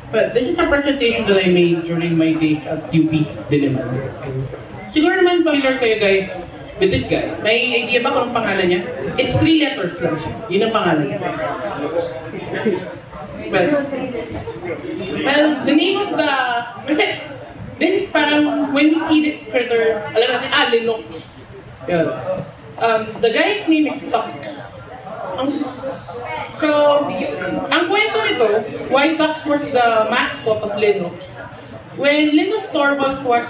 But this is a presentation that I made during my days at UP Diliman. Siguro naman familiar kayo guys with this guy. May idea ba kung anong pangalan niya? It's 3 letters lang siya. Yun ang pangalan niya. Well, the name of the... Kasi, this is parang, when we see this critter, alam natin, Linux. Yeah. The guy's name is Tux. So, ang kwento nito, why Tux was the mascot of Linux. When Linus Torvalds was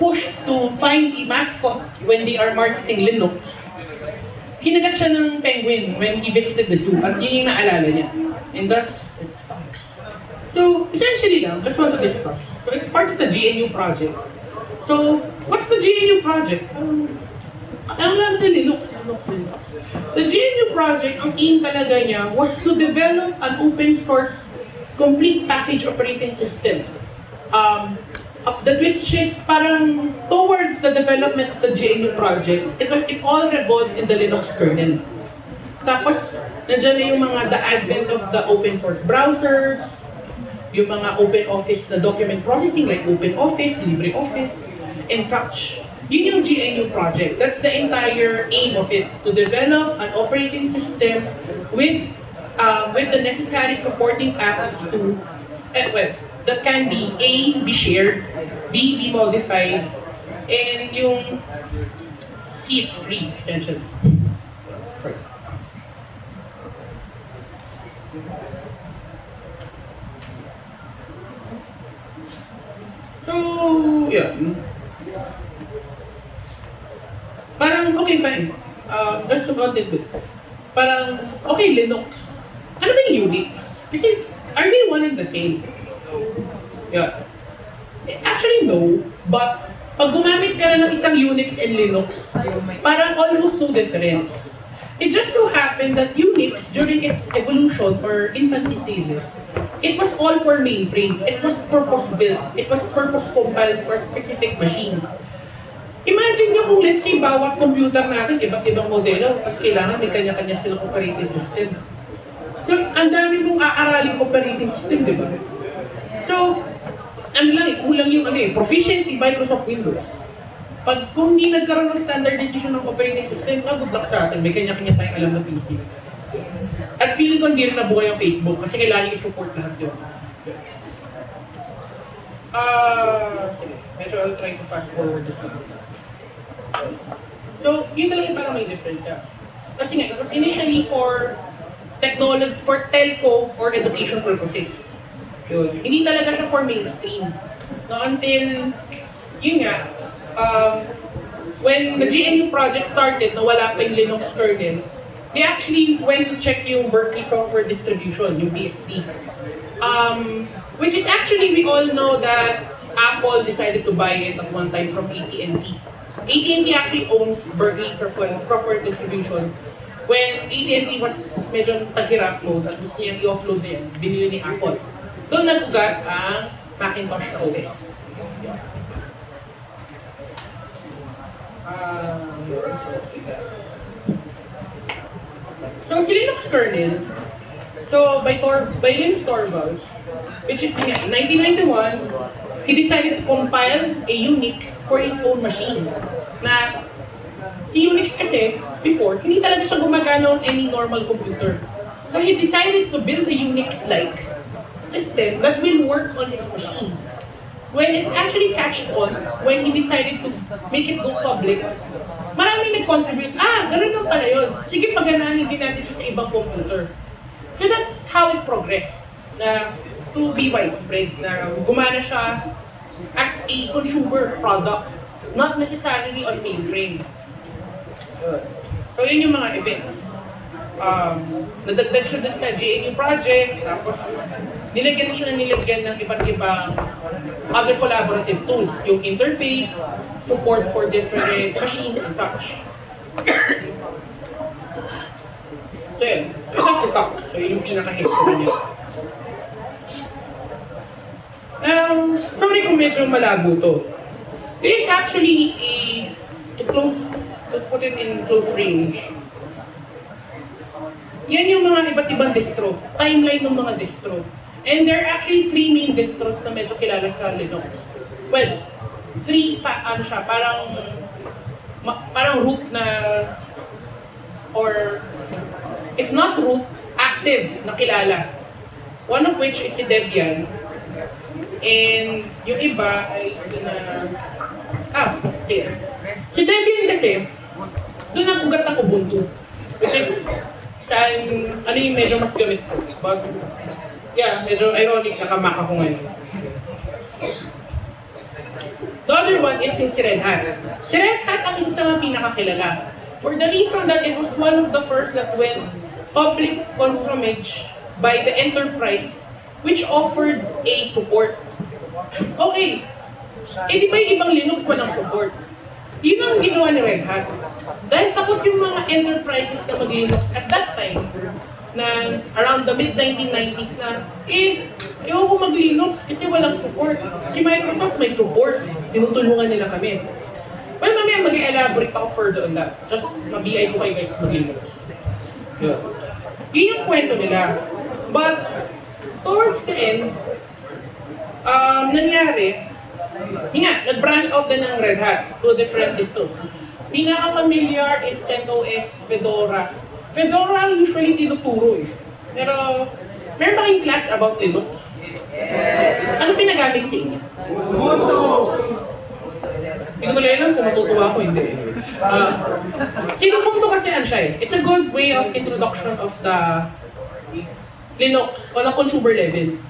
pushed to find a mascot when they are marketing Linux, kinagat siya ng penguin when he visited the zoo, at yun yung naalala niya. And thus, it's Tux. So, essentially lang, just want to discuss. So, it's part of the GNU project. So, what's the GNU project? Ang lang na Linux. The GNU project, ang aim talaga niya was to develop an open source complete package operating system. Which is parang towards the development of the GNU project, it all revolved in the Linux kernel. Tapos, nandiyan na yung mga the advent of the open source browsers, yung mga open office na document processing like OpenOffice, LibreOffice, and such. Yun yung GNU project. That's the entire aim of it, to develop an operating system with the necessary supporting apps to, that can be A, be shared, B, be modified, and yung C, it's free, essentially. So, yeah. Parang, okay, fine. Just about it. Parang, okay, Linux. Ano ba yung Unix? Kasi, are they one and the same? Yeah. Actually, no. But, pag gumamit ka na ng isang Unix and Linux, parang almost no difference. It just so happened that Unix, during its evolution or infancy stages, it was all for mainframes. It was purpose-built. It was purpose-compiled for a specific machine. Imagine nyo kung let's say bawat computer natin, iba't ibang modelo, tapos kailangan may kanya-kanya silang operating system. So, ang dami mong aaraling operating system, di ba? So, ano lang, kulang yung proficient in Microsoft Windows. Kung hindi nagkaroon ng standardization ng operating system, so good luck sa atin, may kanya-kanya tayong alam na PC. At feeling ko hindi rin nabuhay ang Facebook kasi kailangan i-support lahat yun. Sige, medyo I'll try to fast forward this one. So, yun talaga parang may difference siya. Kasi nga, it was initially for technology, for telco or education purposes. Yun. Hindi talaga siya for mainstream. No, until, yun nga, when the GNU project started, na wala pa yung Linux kernel, they actually went to check yung Berkeley Software Distribution, yung BSD. Which is actually, we all know that Apple decided to buy it at one time from AT&T. AT&T actually owns Berkeley Software Distribution. When AT&T was medyo taghirap mode at gusto niya i-offload na yan, binili ni Apple. Doon nag-ugat ang Macintosh na OS. So, si Linux kernel, so by Linus Torvalds, which is in 1991, he decided to compile a Unix for his own machine. Na si Unix kasi, before, hindi talaga siya gumagana on any normal computer. So he decided to build a Unix-like system that will work on his machine. When it actually catched on, when he decided to make it go public, maraming nag-contribute, ganun lang pala yun. Sige, paganahin din natin siya sa ibang computer. So that's how it progressed, na to be widespread, na gumana siya as a consumer product, not necessarily on mainframe. So yun yung mga events. Nadagdag siya dun sa GNU project, tapos nilagyan na siya ng iba't ibang other collaborative tools, yung interface, support for different machines and such. So yun, so ito si Tux, so yun yung pinaka-history niya. Sorry kung medyo malabo to. This is actually to put it in close range. Yan yung mga iba't ibang distro, timeline ng mga distro. And there are actually three main distros na medyo kilala sa Linux. Well, ano siya, parang root na, or if not root, active na kilala. One of which is si Debian. And yung iba ay sige. Si Debian kasi, doon nagugat ng Ubuntu. Which is, ano yung medyo mas gamit ko. But, yeah, medyo ironic, naka-Mac ako ngayon. The other one is yung si Red Hat. Si Red Hat ang isa sa mga pinakakilala. For the reason that it was one of the first that went public consumage by the enterprise which offered a support. Okay, di ba yung ibang Linux walang support? Yun ang ginawa ni Red Hat. Dahil takot yung mga enterprises na mag-Linux at that time, na around the mid-1990s na, ayoko mag-Linux kasi walang support. Si Microsoft may support, tinutulungan nila kami. Well, mamaya mag-elaborate ako further on that. Just ma-BI ko kayo guys mag-Linux. Yun yung kwento nila. But, towards the end, nangyari, nag-branch out din ng Red Hat to different distros. Pinaka-familiar is CentOS, Fedora. Fedora usually tinuturo eh. Pero, meron ba kayong class about Linux? Ano pinagamit sa inyo? Ubuntu! Hindi ko tuloy lang kung matutuwa ako, hindi. Ubuntu kasi yan siya eh. It's a good way of introduction of the Linux on a consumer level.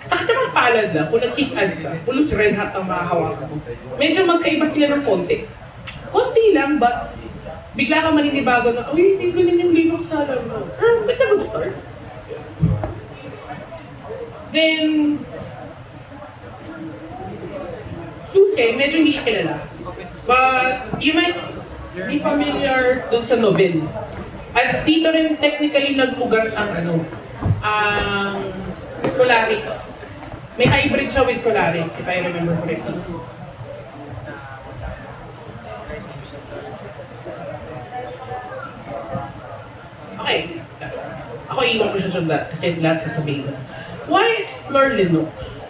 Sa kasamang palad na, kung nag-SysAd ka, pulos Red Hat ang makahawakan mo. Medyo magkaiba sila ng konti. Konti lang, but bigla ka maninibago na, uy, hindi ganun yung Linux sa alam mo. It's a good start. Then, SUSE, medyo hindi siya kilala. But you might be familiar dun sa Novell. At dito rin technically nag-ugat ang Solaris. May hybrid siya with Solaris, if I remember correctly. Okay. Ako iwan ko siya sa lahat kasi lahat sasabihin ko. Why explore Linux?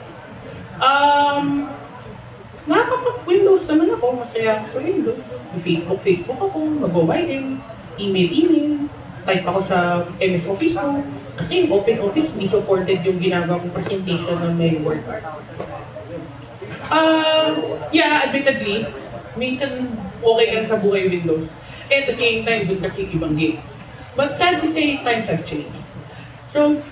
Nakakapag-Windows naman ako, masaya ako sa Windows. Facebook ako, mag-YM, email, type ako sa MS Office ko. Kasi yung Open Office, hindi supported yung ginagawa kong presentation ng may Word. Yeah, admittedly, minsan okay ka sa buhay Windows. At the same time, dun kasi ibang games. But sad to say, times have changed. So,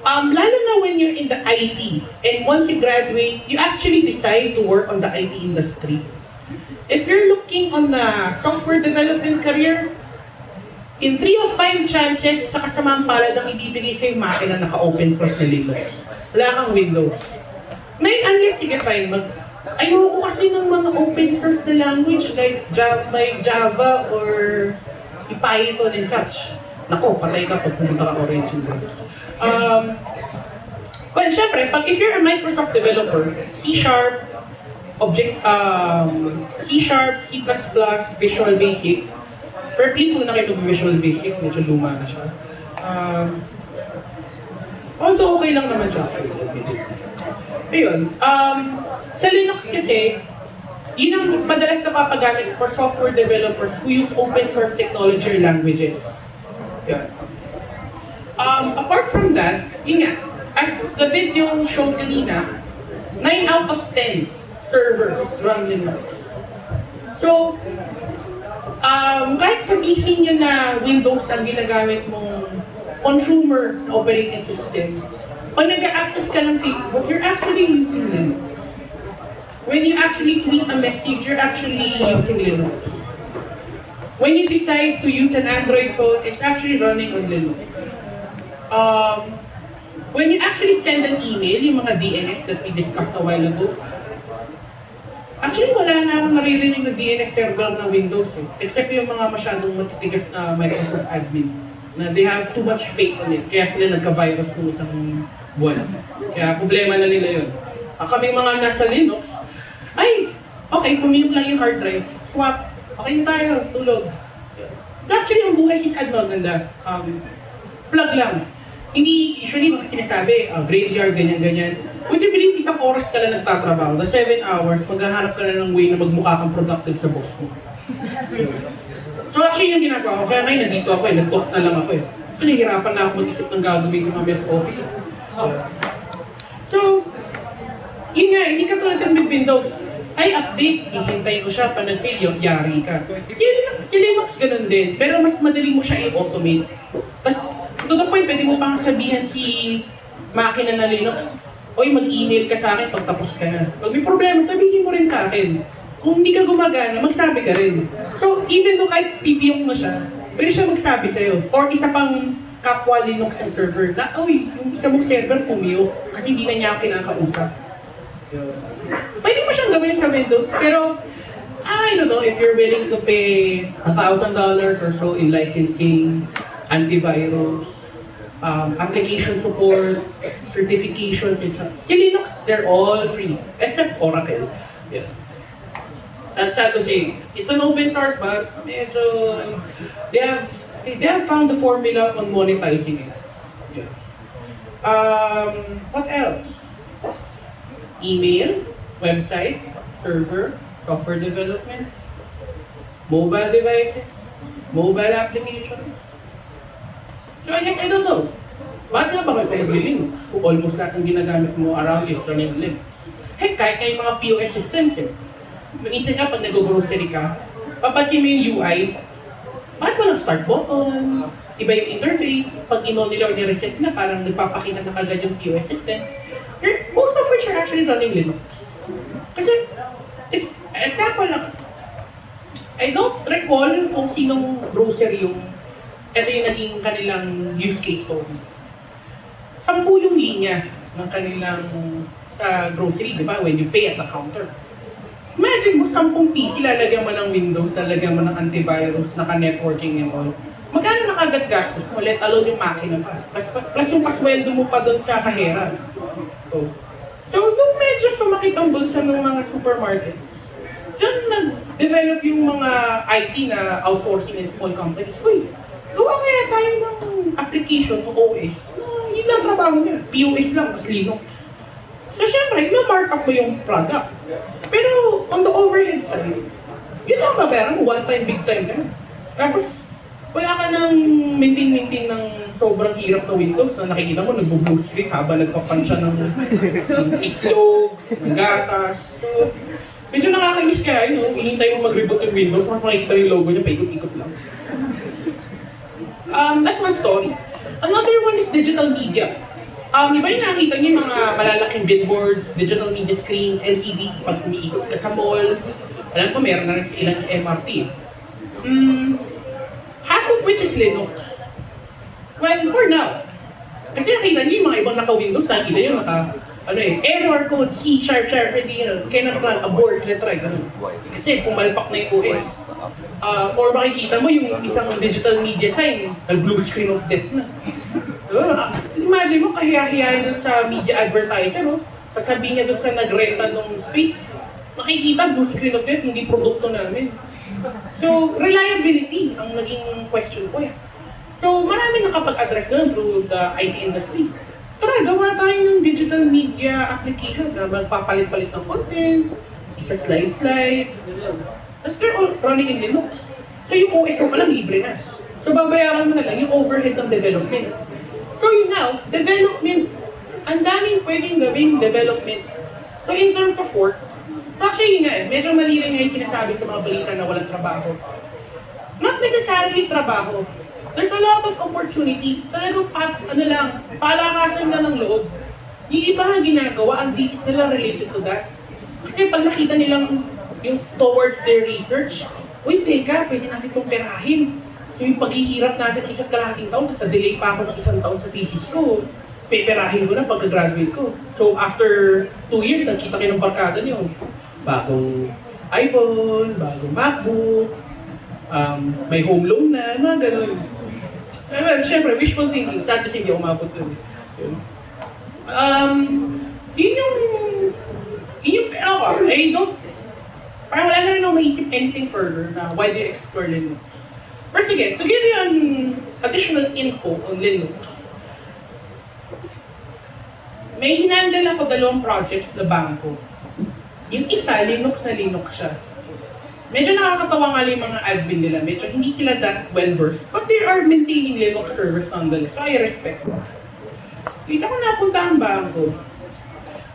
lalo na when you're in the IT, and once you graduate, you actually decide to work on the IT industry. If you're looking on the software development career, in 3 of 5 chances, sa kasamang palad ang ibibigay sa'yo makina naka-open source na Linux. Wala kang Windows. Ngayon, unless, sige fine, ayoko kasi ng mga open source na language like Java or Python and such. Nako, patay ka pag pumunta ka Origin Games. Well, syempre, if you're a Microsoft developer, C#, C#, C++, Visual Basic, pero please muna kayo mag-Visual Basic, medyo luma na siya. Although okay lang naman siya actually. Ayun, sa Linux kasi, yun ang madalas napapagamit for software developers who use open source technology or languages. Yeah. Apart from that, yun nga, as the video showed kanina, 9 out of 10 servers run Linux. So, kahit sabihin nyo na Windows ang ginagamit mong consumer operating system, pag nag-access ka ng Facebook, you're actually using Linux. When you actually tweet a message, you're actually using Linux. When you decide to use an Android phone, it's actually running on Linux. When you actually send an email, yung mga DNS that we discussed a while ago, actually wala na akong naririnig na DNS server ng Windows eh. Except yung mga masyadong matitigas na Microsoft admin. Na they have too much faith on it. Kaya sila nagka-virus ng isang buwan. Kaya problema na nila yun. Kaming mga nasa Linux, ay, okay, pumiyok lang yung hard drive. Swap. Okay na tayo, tulog. So actually, yung buhay SysAd maganda. Plug lang. Hindi, usually mga sinasabi, graveyard, ganyan-ganyan. Would you believe isang oras ka lang nagtatrabaho, the 7 hours, maghahanap ka na ng way na magmukha kang productive sa boss mo. So actually yung ginagawa ko, kaya ngayon nandito ako nag-talk na lang ako So nahihirapan na ako mag-isip ng gagawin ko mamaya sa office. So, yun nga, hindi ka tulad ng Windows. Ay, update, hihintay ko siya, pa nag-fail yun, yari ka. Si Linux ganun din, pero mas madali mo siya i-automate. Tapos, to the point, pwede mo pang sabihan si makina na Linux, oy, mag-email ka sa akin pag tapos ka na. Pag may problema, sabihin mo rin sa akin. Kung hindi ka gumagana, magsabi ka rin. So, even though kahit pipiyok mo siya, pwede siya magsabi sa'yo. Or isa pang kapwa Linux ng server na, uy, yung isa mong server pumiyok kasi hindi na niya ako kinakausap. Pwede mo siyang gawin sa Windows, pero I don't know if you're willing to pay $1,000 or so in licensing, antivirus, application support, certifications, etc. Si Linux, they're all free, except Oracle. Yeah. Sad to say, it's an open source, but medyo they have found the formula on monetizing it. Yeah. What else? Email, website, server, software development, mobile devices, mobile applications. So I guess I don't know. Bakit nga ba kayo mag-Linux kung almost lahat ng ginagamit mo around is running Linux? Heck, kahit nga yung mga POS systems Minsan ka, pag nag-grocery ka, papansin mo yung UI, bakit walang start button? Iba yung interface, pag ino nila or nireset na, parang nagpapakita na kagad yung POS systems. Most of which are actually running Linux. Kasi, it's, example lang, I don't recall kung sinong grocery ito yung naging kanilang use case story. 10 yung linya ng kanilang sa grocery, di ba? When you pay at the counter. Imagine mo, 10 PC, lalagyan mo ng Windows, lalagyan mo ng antivirus, naka-networking and all. Magkano na kagad gastos mo? Let alone yung makina pa. Plus yung pasweldo mo pa doon sa kahera. So nung medyo sumakit ang bulsa ng mga supermarkets, dyan nag-develop yung mga IT na outsourcing and small companies. Uy, gawa kaya tayo ng application o OS na yun lang trabaho niya. POS lang, mas Linux. So syempre, na-markup mo yung product. Pero on the overhead side, yun lang babayaran mo, one time, big time ka na. Tapos, wala ka nang maintain ng sobrang hirap na Windows na nakikita mo, nagbo-blue screen habang nagpapansya ng itlog, ng gatas. So, medyo nakakainis kaya yun, ihintay mo mag-reboot yung Windows, mas makikita yung logo niya, paikot-ikot lang. That's one story. Another one is digital media. Iba yung nakita niyo yung mga malalaking billboards, digital media screens, LCDs, pag umiikot ka sa mall. Alam ko meron na rin ilan sa MRT. Half of which is Linux. Well, for now. Kasi nakita niyo yung mga ibang naka-Windows, nakikita niyo error code, C#, hindi kaya abort, retry, ganun. Kasi pumalpak na yung OS. Or makikita mo yung isang digital media sign, blue screen of death na. Imagine mo, kahiya-hiyain dun sa media advertiser, sasabihin niya dun sa nagrenta ng space, makikita blue screen of death, hindi produkto namin. So, reliability ang naging question ko So, marami nakapag-address doon through the IT industry. Tara, gawa tayo ng digital media application na magpapalit-palit ng content, isa slide-slide, tapos they're all running in Linux. So, yung OS mo palang libre na. So, babayaran mo na lang yung overhead ng development. So now, development, ang daming pwedeng gawing development. So in terms of work, so actually medyo mali rin nga yung sinasabi sa mga balita na walang trabaho. Not necessarily trabaho. There's a lot of opportunities. Talagang palakasan na ng loob. Yung iba nga ginagawa, ang thesis nila related to that. Kasi pag nakita nilang yung towards their research, uy, teka, pwede natin itong perahin. So yung paghihirap natin ng 1.5 taon, tapos na-delay pa ako ng 1 taon sa thesis ko, peperahin ko na pagka-graduate ko. So after 2 years, nakita kayo ng barkada niyo. Bagong iPhone, bagong MacBook, may home loan na, mga ganun. Well, syempre, wishful thinking. Sad to say, hindi ako umabot dun. Parang wala na rin ako maisip anything further na why do you explore Linux? First again, to give you an additional info on Linux, may hinandle ako 2 projects na bangko. Yung isa, Linux na Linux siya. Medyo nakakatawa nga yung mga admin nila. Medyo hindi sila that well-versed, but they are maintaining Linux servers nonetheless. So I respect. Please ako napunta ang bangko.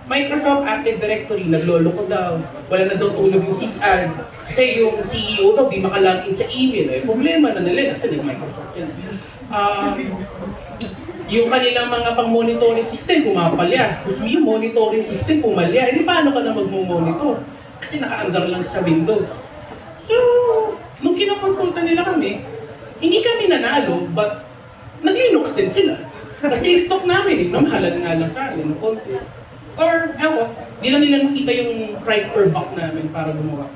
Microsoft Active Directory, naglolo ko daw. Wala na daw tulog yung SysAd. Kasi yung CEO daw, di makalagin sa email. Eh, problema na nila kasi nag-Microsoft sila. Yung kanilang mga pang-monitoring system, pumapalya. Gusto yung monitoring system, pumalya. Hindi paano ka na mag-monitor? Kasi naka-under lang sa Windows. So, nung kinakonsulta nila kami, hindi kami nanalo, but nag-Linux din sila. Kasi stock namin, namahalan nga lang sa akin, ng konti. Or, ewan, di na nila nakita yung price per buck namin para gumawa.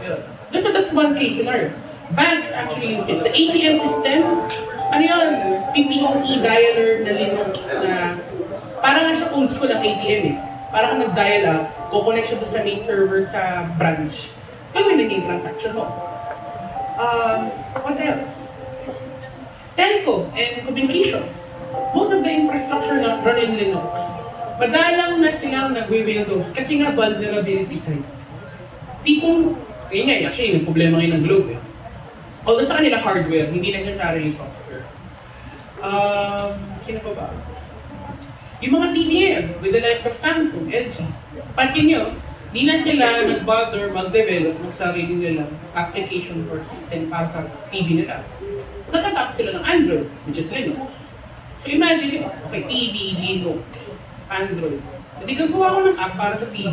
Yeah. That's one case scenario. Banks actually use it. The ATM system, ano yun? PPOE dialer na Linux na parang nga siya old school ang ATM eh. Parang nag-dial up, kukonect siya doon sa main server sa branch. Gawin na yung transaction mo. What else? Telco and communications. Most of the infrastructure na run in Linux. Madalang na silang nagwi-Windows kasi nga vulnerability side. Tipong, yun nga, actually, yung problema ngayon ng globe eh. Although sa kanila hardware, hindi necessarily software. Sino pa ba? Yung mga TV with the likes of Samsung, LG. Pansin nyo, di na sila nag-bother mag-develop ng sarili nilang application or system para sa TV nila. Natatap sila ng Android, which is Linux. So imagine nyo, okay, TV, Linux, Android. Hindi gagawa ko ng app para sa TV.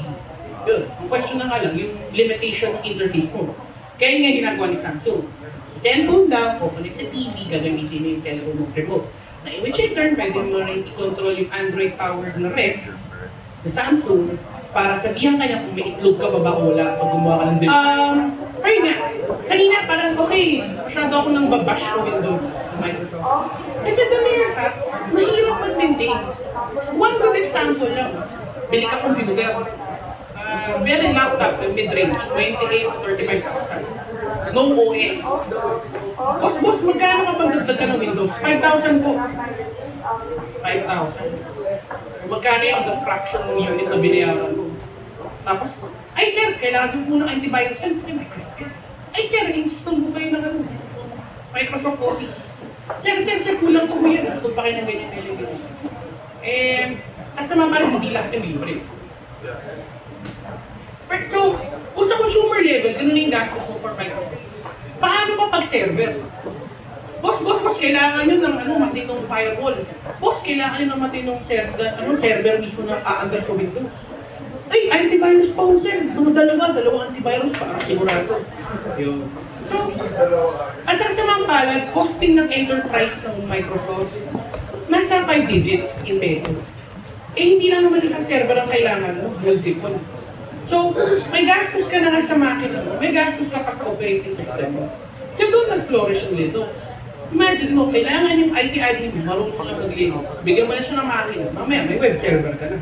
Yun, ang question na nga lang, yung limitation ng interface mo. Kaya nga ginagawa ni Samsung. Sa cellphone daw, o connect sa TV, gagamitin mo yung cellphone mo remote. Na in which in turn, pwede mo rin i-control yung Android-powered na ref na Samsung para sabihan kanya kung may itlog ka ba ba o wala pag gumawa ka ng video. Ayun nga, kanina parang okay, masyado ako nang babash sa Windows Microsoft. Kasi the mere fact, mahirap mag-maintain. One good example lang, bili ka computer. Meron yung laptop ng mid-range, 28 to 35,000. No OS. Boss, magkano kapag dagdag ka ng Windows? 5,000 po. 5,000. Magkano yung the fraction ng unit na binayaran ko? Tapos, ay sir, kailangan ko muna antivirus yan kasi Microsoft yan. Ay sir, install mo kayo ng Microsoft Office. Sir, kulang po yan. Install pa kayo ng ganyan. Sasama pa rin, hindi lahat yung libre. So, kung sa consumer level, ganun yung gastos mo for Microsoft. Paano pa pag-server? Boss, kailangan nyo ng matinong firewall. Boss, kailangan nyo ng matinong server mismo na under sa Windows. Ay, antivirus pa sir. Mga dalawang antivirus para sigurado. Yun. So, ang sasamang palad, costing ng enterprise ng Microsoft, nasa 5 digits in peso. Eh, hindi lang naman isang server ang kailangan mo, multiple. So, may gastos ka na nga sa makina mo, may gastos ka pa sa operating system mo. So, doon nag-flourish ang Linux. Imagine mo, kailangan yung IT admin mo, marunong ka mag-Linux. Bigyan mo na siya ng makina, mamaya may web server ka na.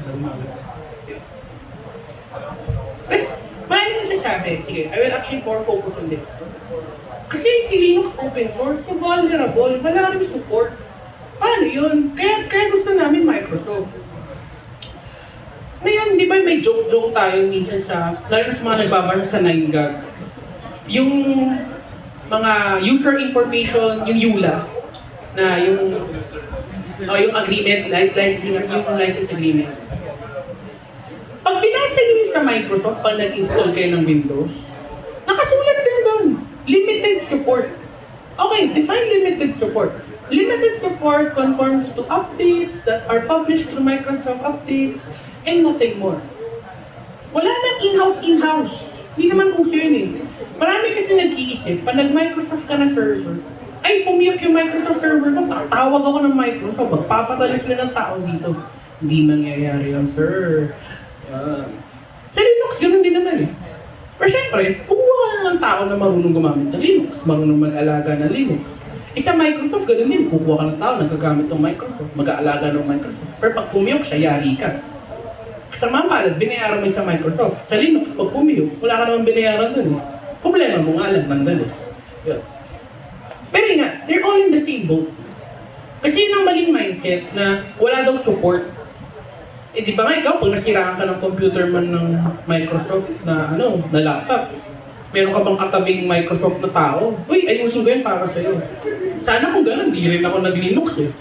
Tapos, marami nagsasabi, sige, I will actually more focus on this. Kasi si Linux open source, so vulnerable, wala rin support. Paano yun? Kaya gusto namin Microsoft. Ngayon, di ba may joke-joke tayo minsan lalo sa mga nagbabasa sa 9gag, yung mga user information, yung EULA, na yung agreement, yung license agreement. Pag binasa nyo sa Microsoft, pag nag-install kayo ng Windows, nakasulat din doon, limited support. Okay, define limited support. Limited support conforms to updates that are published through Microsoft Updates, and nothing more. Wala nang in-house. Hindi naman kung yun eh. Marami kasi nag-iisip, pag nag-Microsoft ka na server, ay pumiyok yung Microsoft server ko, tatawag ako ng Microsoft, magpapadali sila ng tao dito. Hindi mangyayari yun, sir. Sa Linux, ganoon din naman eh. Pero syempre, kumuha ka na ng tao na marunong gumamit ng Linux, marunong mag-alaga ng Linux. Sa Microsoft, ganoon din, kukuha ka ng tao, nagagamit ng Microsoft, mag-aalaga ng Microsoft. Pero pag pumiyok siya, yari ka. Sa mga palad, binayaran mo sa Microsoft. Sa Linux, pag pumiyok, wala ka naman binayaran dun eh. Problema mo nga lang, nonetheless. Yun. Pero nga, they're all in the same boat. Kasi yun ang maling mindset na wala daw support. Eh di ba nga ikaw, pag nasiraan ka ng computer man ng Microsoft na na laptop, meron ka bang katabing Microsoft na tao? Uy, ayusin ko yan para sa'yo. Sana kung gano'n, di rin ako nag-Linux eh.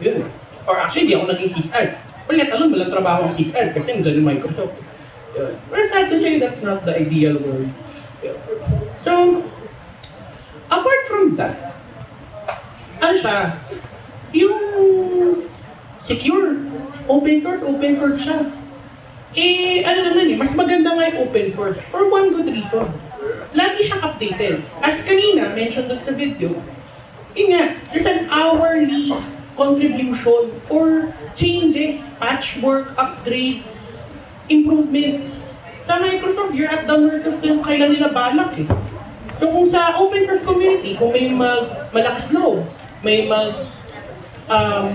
Yun. Or actually, di ako naging SysAd. Let alone, walang trabaho ang SysAd kasi nandiyan yung Microsoft. Yun. But sad to say, that's not the ideal world. Yun. So, apart from that, ano siya? Yung secure, open source siya. Eh, ano naman mas maganda nga yung open source for one good reason. Lagi siyang updated. As kanina, mentioned dun sa video, there's an hourly contribution or changes, patchwork, upgrades, improvements. Sa Microsoft, you're at the mercy of kung kailan nila balak eh. So kung sa open source community, kung may malakas loob, may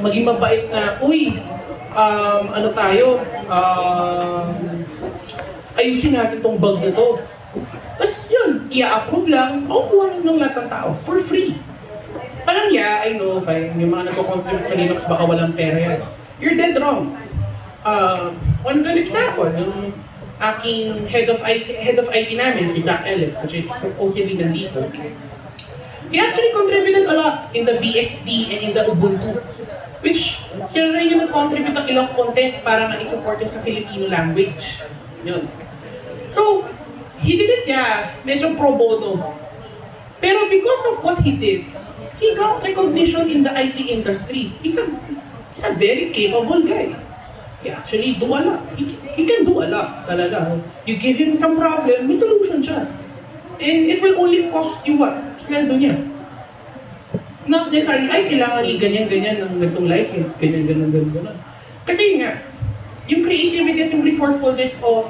maging mabait na, ayusin natin tong bug na to. Tapos yun, i-approve lang, kuha ng lahat ng tao, for free. Parang I know, fine, yung mga nagko-contribute sa Linux, baka walang pera yan. You're dead wrong. One good example, yung aking head of IT namin, si SysAd, which is supposedly nandito. He actually contributed a lot in the BSD and in the Ubuntu, which sila rin yung nag-contribute ng ilang content para ma-support yung sa Filipino language. Yun. So, he did it, medyo pro bono. Pero because of what he did, he got recognition in the IT industry. He's a very capable guy. He actually do a lot. He can do a lot, talaga. You give him some problem, may solution siya. And it will only cost you what? Sweldo niya. Not necessarily, kailangan ganyan-ganyan ng ganitong license, ganyan. Kasi yung creativity at yung resourcefulness of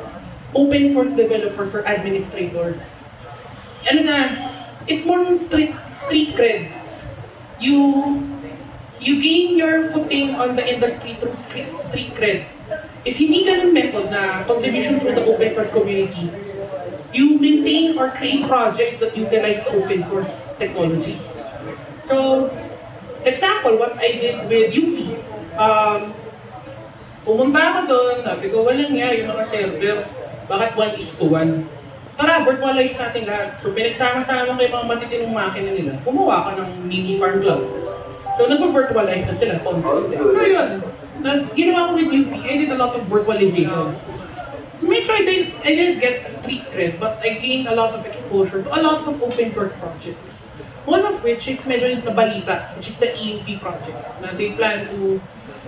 open source developers or administrators, it's more on street cred. You gain your footing on the industry through street cred. If hindi ganun method na contribution to the open source community, you maintain or create projects that utilize open source technologies. So, example, what I did with UP, pumunta ako doon, sabi ko, walang yung mga server, bakit 1:1? Tara, virtualize natin lahat. So, pinagsama-sama ko yung mga matitinong makina nila, gumawa ka ng mini farm cloud. So, nag-virtualize na sila, konti. So, yun, ginawa ko with UP, I did a lot of virtualizations. I didn't get street cred, but I gained a lot of exposure to a lot of open source projects. One of which is medyo nabalita, which is the EUP project, na they plan to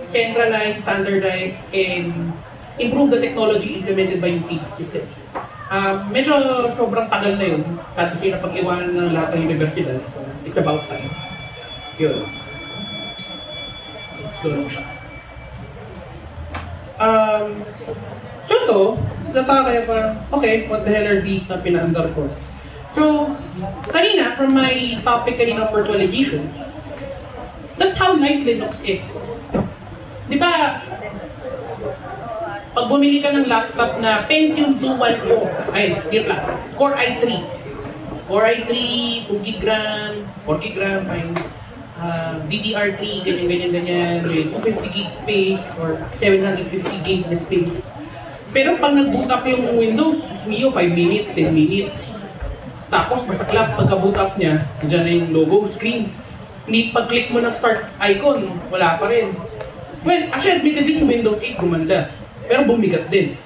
centralize, standardize, and improve the technology implemented by UP system. Medyo sobrang tagal na yun, sa atin na pag-iwanan ng lahat ng universidad, so it's about time. Yun. Doon mo siya. So ito, kaya parang, okay, what the hell are these na pina-under ko? So, kanina, from my topic kanina of virtualizations, that's how light Linux is. Di ba, pag bumili ka ng laptop na Pentium Dual Core i3. Core i3, 2GB RAM, 4GB RAM, DDR3, ganyan, may 250GB space or 750GB na space. Pero pag nag-boot up yung Windows, Mio 5 minutes, 10 minutes. Tapos masaklap, pagka-boot up niya, dyan na yung logo, screen. Hindi pag-click mo ng start icon, wala pa rin. Well, actually admittedly sa Windows 8 gumanda, pero bumigat din.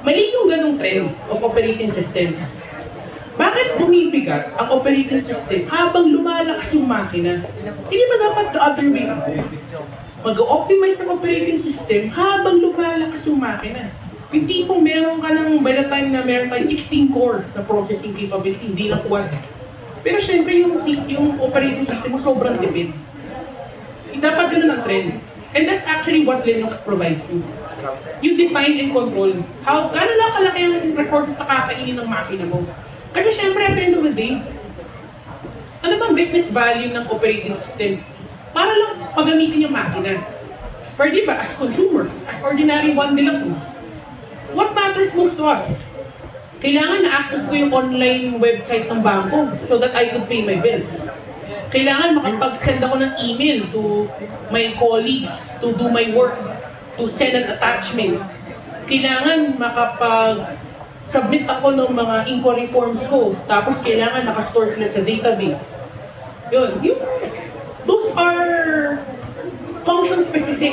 Mali yung ganong trend of operating systems. Bakit bumibigat ang operating system habang lumalakas yung makina? Hindi ba dapat the other way around? Mag-optimize ang operating system habang lumalakas yung makina. Yung tipong meron ka ng, by the time na meron tayo 16 cores na processing capability, hindi na quad. Pero syempre yung operating system mo sobrang tipid. Dapat ganun ang trend. And that's actually what Linux provides you. You define and control how gano'n lang kalaki ang resources na kakainin ng makina mo. Kasi syempre at the end of the day, ano bang business value ng operating system? Para lang pagamitin yung makina. Pero di ba, as consumers, as ordinary one nila tools, what matters most to us? Kailangan na-access ko yung online website ng bangko so that I could pay my bills. Kailangan makapag-send ako ng email to my colleagues to do my work, to send an attachment. Kailangan makapag-submit ako ng mga inquiry forms ko, tapos kailangan nakastore sila sa database. Those are function-specific.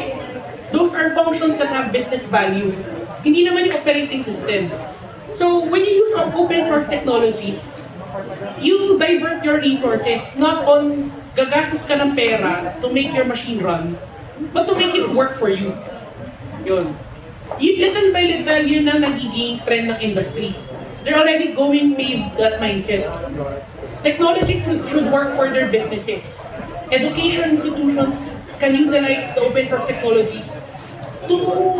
Those are functions that have business value. Hindi naman yung operating system. So, when you use open source technologies, you divert your resources not on gagastos ka ng pera to make your machine run, but to make it work for you. Yun. Little by little, yun ang nagiging trend ng industry. They're already going pave that mindset. Technologies should work for their businesses. Education institutions can utilize the open source technologies to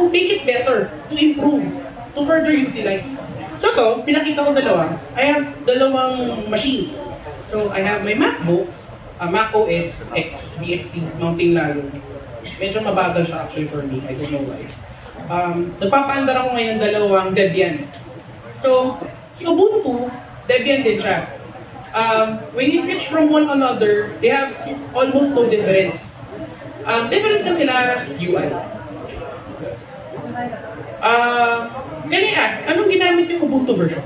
make it better, to improve, to further utilize. So to, pinakita ko dalawa. I have dalawang machines. So I have my MacBook, Mac OS X BSP Mountain Lion. Medyo mabagal siya actually for me, I don't know why. Nagpapaandar ako ngayon dalawang Debian. So, si Ubuntu, Debian din siya. When you switch from one another, they have almost no difference. Difference na nila, UI. Can I ask, anong ginamit yung Ubuntu version?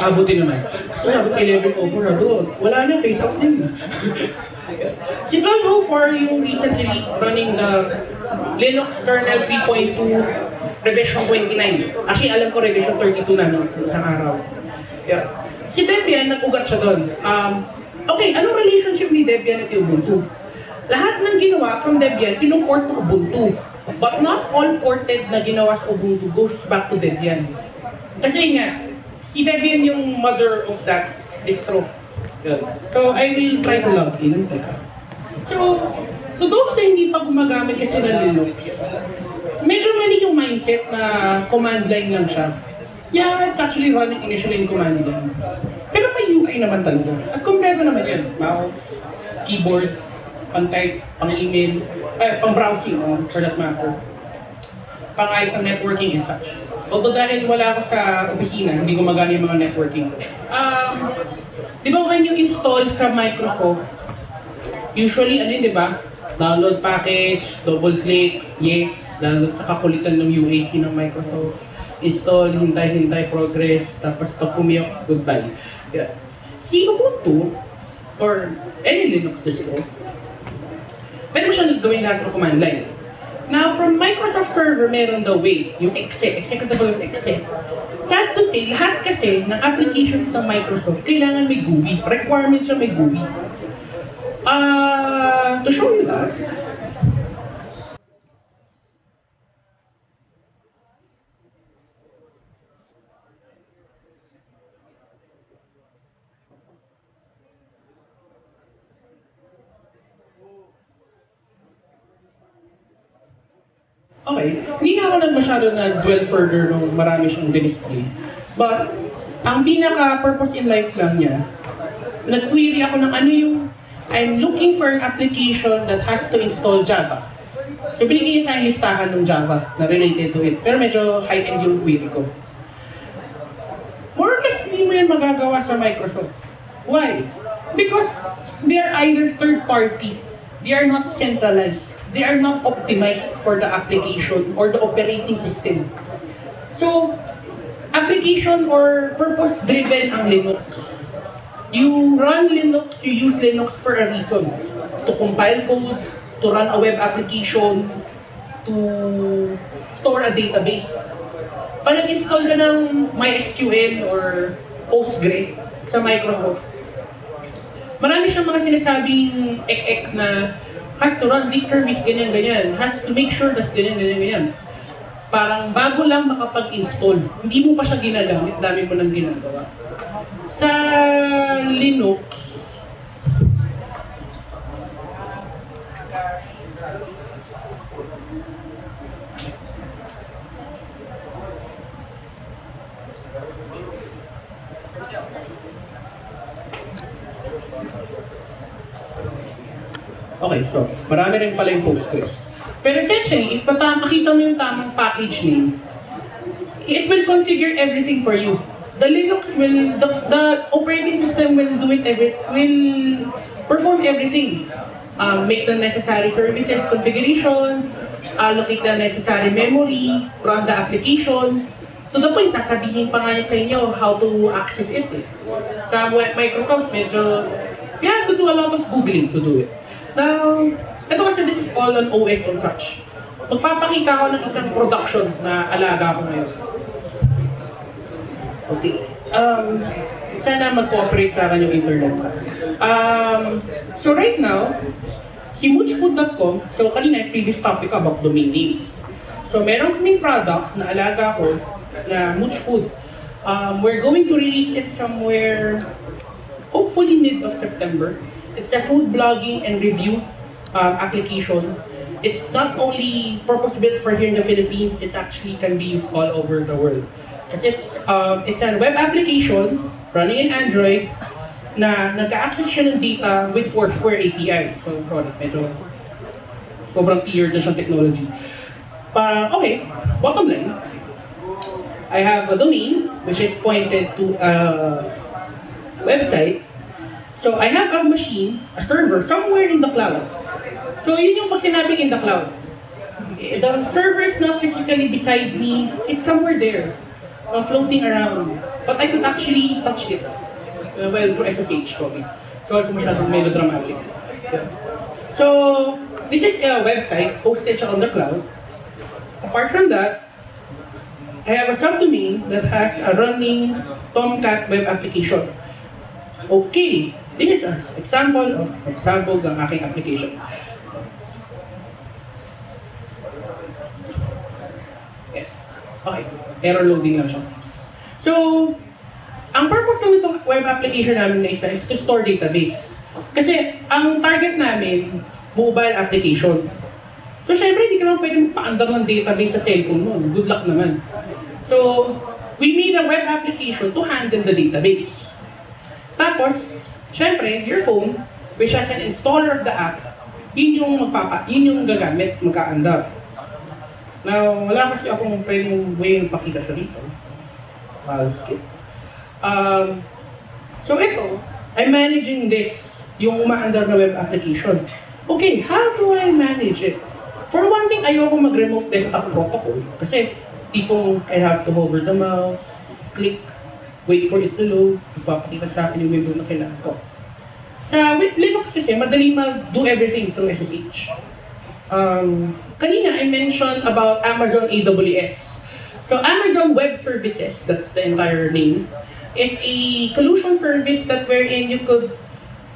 Buti naman. So, 11.04 doon. Wala na, face up din. Si 12.04 yung recent release running the Linux kernel 3.2 revision 29. Actually, alam ko revision 32 na no, isang araw. Yeah. Si Debian, nag-ugat siya doon. Okay, anong relationship ni Debian at Ubuntu? Lahat ng ginawa from Debian, pinuport to Ubuntu. But not all ported na ginawa sa Ubuntu goes back to Debian. Kasi nga, si Debian yung mother of that distro. So, I will try to log in. So, to those na hindi pa gumagamit kasi ng Linux, medyo mali yung mindset na command line lang siya. Yeah, it's actually running initially in command line. Pero may UI naman talaga. At kompleto naman yan. Mouse, keyboard, pang-type, pang-email, pang-browsing, for that matter. Pang-ayos ng networking and such. Although dahil wala ako sa opisina, hindi gumagana yung mga networking. Di ba when you install sa Microsoft, usually, di ba? Download package, double-click, yes, download sa kakulitan ng UAC ng Microsoft, install, hintay, progress, tapos pag pumiyok, goodbye. Yeah. Si Ubuntu, or any Linux distro, pwede mo siyang gawin lahat through command line. Now, from Microsoft Server, meron daw way, yung executable of exe. Sad to say, lahat kasi ng applications ng Microsoft, kailangan may GUI. Requirement siya may GUI. To show you that, okay, hindi na ako masyado na-dwell further nung marami siyang display. But, ang pinaka-purpose in life lang niya, nag-query ako ng ano yung, I'm looking for an application that has to install Java. So, binigay sa listahan ng Java na related to it. Pero medyo high-end yung query ko. More or less, hindi mo yan magagawa sa Microsoft. Why? Because they are either third-party. They are not centralized. They are not optimized for the application or the operating system. So, application or purpose-driven ang Linux. You run Linux, you use Linux for a reason. To compile code, to run a web application, to store a database. Pag nag-install ka ng MySQL or Postgre sa Microsoft, marami siyang mga sinasabing ek-ek na has to run this service, ganyan-ganyan. Has to make sure that's ganyan-ganyan. Parang bago lang makapag-install. Hindi mo pa siya ginagamit, dami mo nang ginagawa. Sa Linux, okay, so, marami rin pala yung Postgres. Pero essentially, if makita mo yung tamang package name, it will configure everything for you. the Linux will, the operating system will do it will perform everything. Make the necessary services configuration, allocate the necessary memory, run the application. To the point, sasabihin pa nga niya sa inyo how to access it. Sa Microsoft, medyo, you have to do a lot of Googling to do it. Now, ito kasi this is all on OS and such. Magpapakita ko ng isang production na alaga ko ngayon. Okay. Sana mag-cooperate sa akin yung internet ka. So right now, si moochfood.com, so kanina yung previous topic about domain names. So meron kaming product na alaga ko na moochfood. We're going to release it somewhere, hopefully mid of September. It's a food blogging and review application. It's not only purpose-built for here in the Philippines, it actually can be used all over the world. Kasi it's a web application running in Android na nag-access siya ng data with Foursquare API. So, sorry, medyo sobrang tiered na siyang technology. Okay, bottom line, I have a domain which is pointed to a website. So, I have a machine, a server, somewhere in the cloud. So, yun yung pag sinabing in the cloud. The server is not physically beside me, it's somewhere there, floating around. But I could actually touch it. Well, through SSH, sorry. Sorry kung masyadong melodramatic. Yeah. So, this is a website hosted siya on the cloud. Apart from that, I have a subdomain that has a running Tomcat web application. Okay, this is an example of example ng aking application. Okay, error loading lang siya. So, ang purpose ng itong web application namin na isa is to store database. Kasi, ang target namin, mobile application. So, syempre, hindi ka naman pwede magpa-andar ng database sa cellphone mo. Good luck naman. So, we made a web application to handle the database. Tapos, syempre, your phone, which has an installer of the app, yun yung gagamit, magka-andar. Now, wala kasi akong pwedeng way yung pakita siya rito. I'll skip. So ito, I'm managing this, yung umaandar na web application. Okay, how do I manage it? For one thing, ayoko mag-remote desktop protocol. Kasi, tipong I have to hover the mouse, click, wait for it to load, ipapakita sa akin yung window na kailangan ko. Sa Linux kasi, madali mag-do everything through SSH. Kanina, I mentioned about Amazon AWS. So, Amazon Web Services, that's the entire name, is a solution service that wherein you could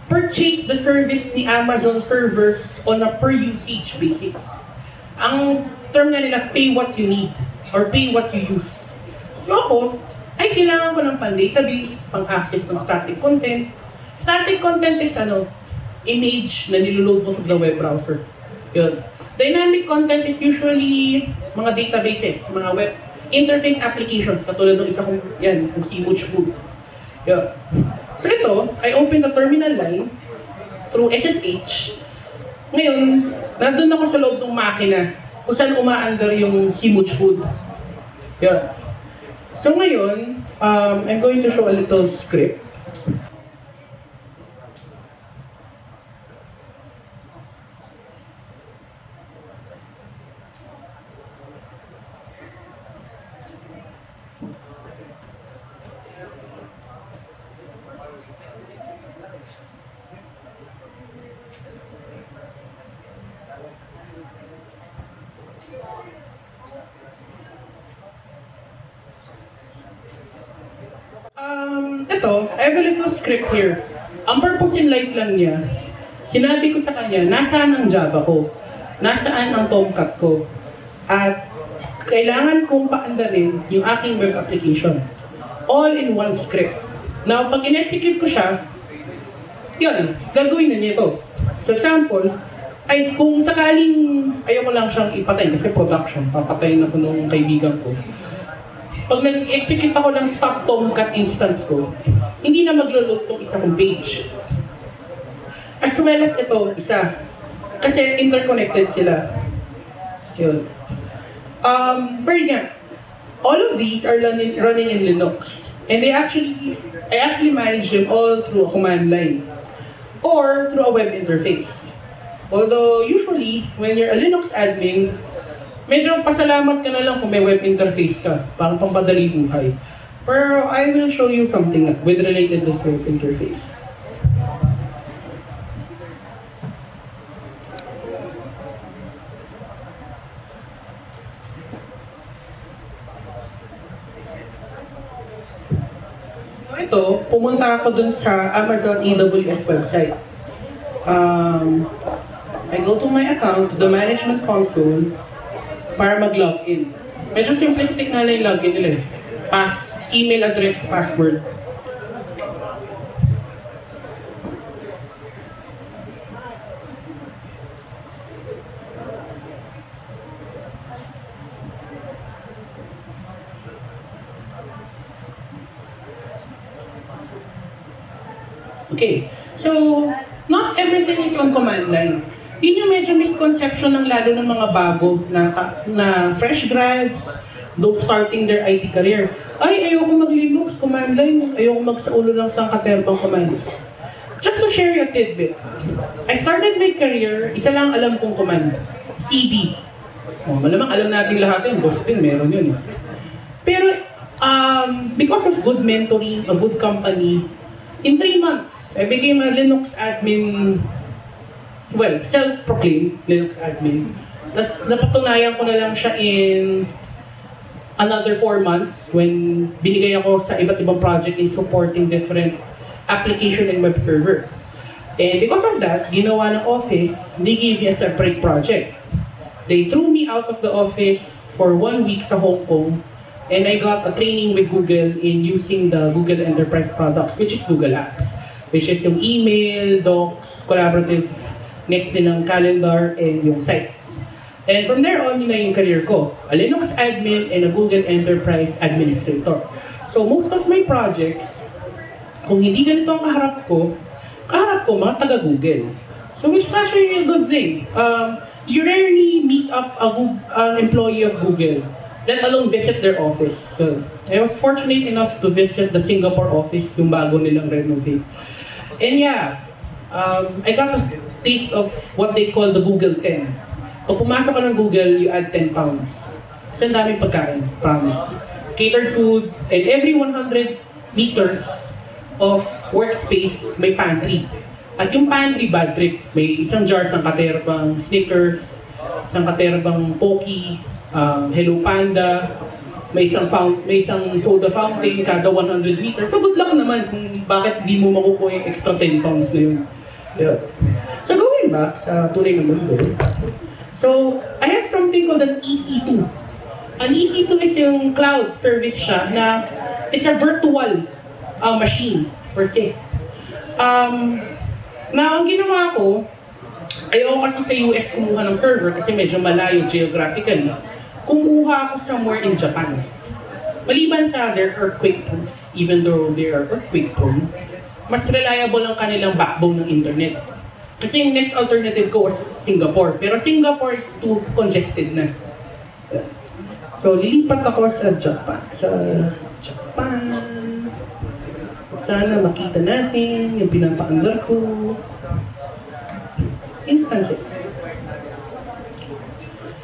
purchase the service ni Amazon servers on a per usage basis. Ang term nga nila, pay what you need or pay what you use. So ako, ay kailangan ko ng pan-database, pang-access ng static content. Static content is image na niload mo sa the web browser. Yun. Dynamic content is usually mga databases, mga web interface applications, katulad ng isa kong yan, yung si moochfood. Yun. So ito, I open the terminal line through SSH. Ngayon, nandun ako sa loob ng makina kung saan umaandar yung si moochfood. Yun. So ngayon, I'm going to show a little script. Ito, I have a little script here. Ang purpose in life lang niya, sinabi ko sa kanya, nasaan ang Java ko? Nasaan ang Tomcat ko? At kailangan kong paandarin yung aking web application. All in one script. Now, pag in-execute ko siya, yun, gagawin na niya ito. So example, ay kung sakaling ayoko lang siyang ipatay kasi production, papatayin ako nung kaibigan ko. Pag nag-execute ako ng stop Tomcat instance ko, hindi na maglo-load tong isa kong page. As well as ito, isa. Kasi interconnected sila. Yun. Pero nga, all of these are running in Linux. And I actually manage them all through a command line or through a web interface. Although usually, when you're a Linux admin, medyo pasalamat ka na lang kung may web interface ka, parang pampadali buhay. Pero I will show you something with related to web interface. So ito, pumunta ako dun sa Amazon AWS website. I go to my account, to the management console, para mag-login. Medyo simplistic nga na yung login nila eh. Email address, password. Okay, so not everything is on command line. Yun yung medyo misconception ng lalo ng mga bago na fresh grads, those starting their IT career. Ay, ayoko mag-Linux, command line, ayoko magsaulo ng sangkaterbang commands. Just to share you a tidbit, I started my career, isa lang alam kong command, CD. Oh, malamang alam natin lahat yun, boss din, meron yun. Pero, because of good mentoring, a good company, in 3 months, I became a Linux admin, well, self-proclaimed Linux admin. Tapos napatunayan ko na lang siya in another 4 months when binigay ako sa iba't ibang project in supporting different application and web servers. And because of that, ginawa ng office, they gave me a separate project. They threw me out of the office for 1 week sa Hong Kong, and I got a training with Google in using the Google Enterprise products, which is Google Apps, which is yung email, docs, collaborativeness din ng calendar, and yung sites. And from there on, yun na yung career ko. A Linux admin and a Google Enterprise administrator. So most of my projects, kung hindi ganito ang kaharap ko mga taga-Google. So which is actually a good thing. You rarely meet up an employee of Google, let alone visit their office. So I was fortunate enough to visit the Singapore office, yung bago nilang renovate. And yeah, I got a taste of what they call the Google 10. Pag pumasok ka ng Google, you add 10 pounds. Kasi ang daming pagkain, promise. Catered food, and every 100 meters of workspace, may pantry. At yung pantry, bad trip. May isang jar sang katerbang Snickers, isang katerbang Pocky, Hello Panda, may isang soda fountain kada 100 meters. So good luck naman kung bakit di mo makukuha yung extra 10 pounds na yun. Yeah. So going back sa tunay na mundo, so, I have something called an EC2. An EC2 is yung cloud service siya na it's a virtual machine per se. Na ang ginawa ko, ayaw kasi sa US kumuha ng server kasi medyo malayo geographically. Kumuha ako somewhere in Japan. Maliban sa they're earthquake proof, even though they are earthquake prone, mas reliable ang kanilang backbone ng internet. Kasi yung next alternative ko was Singapore. Pero Singapore is too congested na. So, lilipat ako sa Japan. Sana makita natin yung pinapaandar ko. Instances.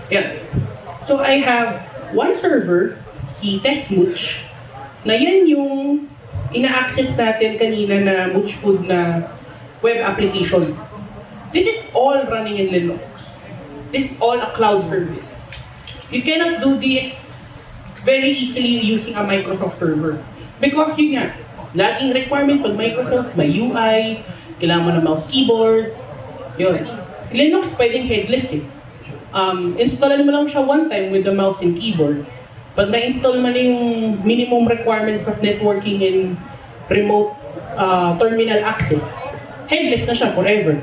Yeah. So, I have one server, si TestMooch, na yan yung ina-access natin kanina na Mooch Food na web application. This is all running in Linux. This is all a cloud service. You cannot do this very easily using a Microsoft server. Because yun nga, laging requirement pag Microsoft, may UI, kailangan mo ng mouse keyboard, yun. Linux pwedeng headless eh. Installan mo lang siya one time with the mouse and keyboard. Pag na-install mo na yung minimum requirements of networking and remote terminal access, headless na siya forever.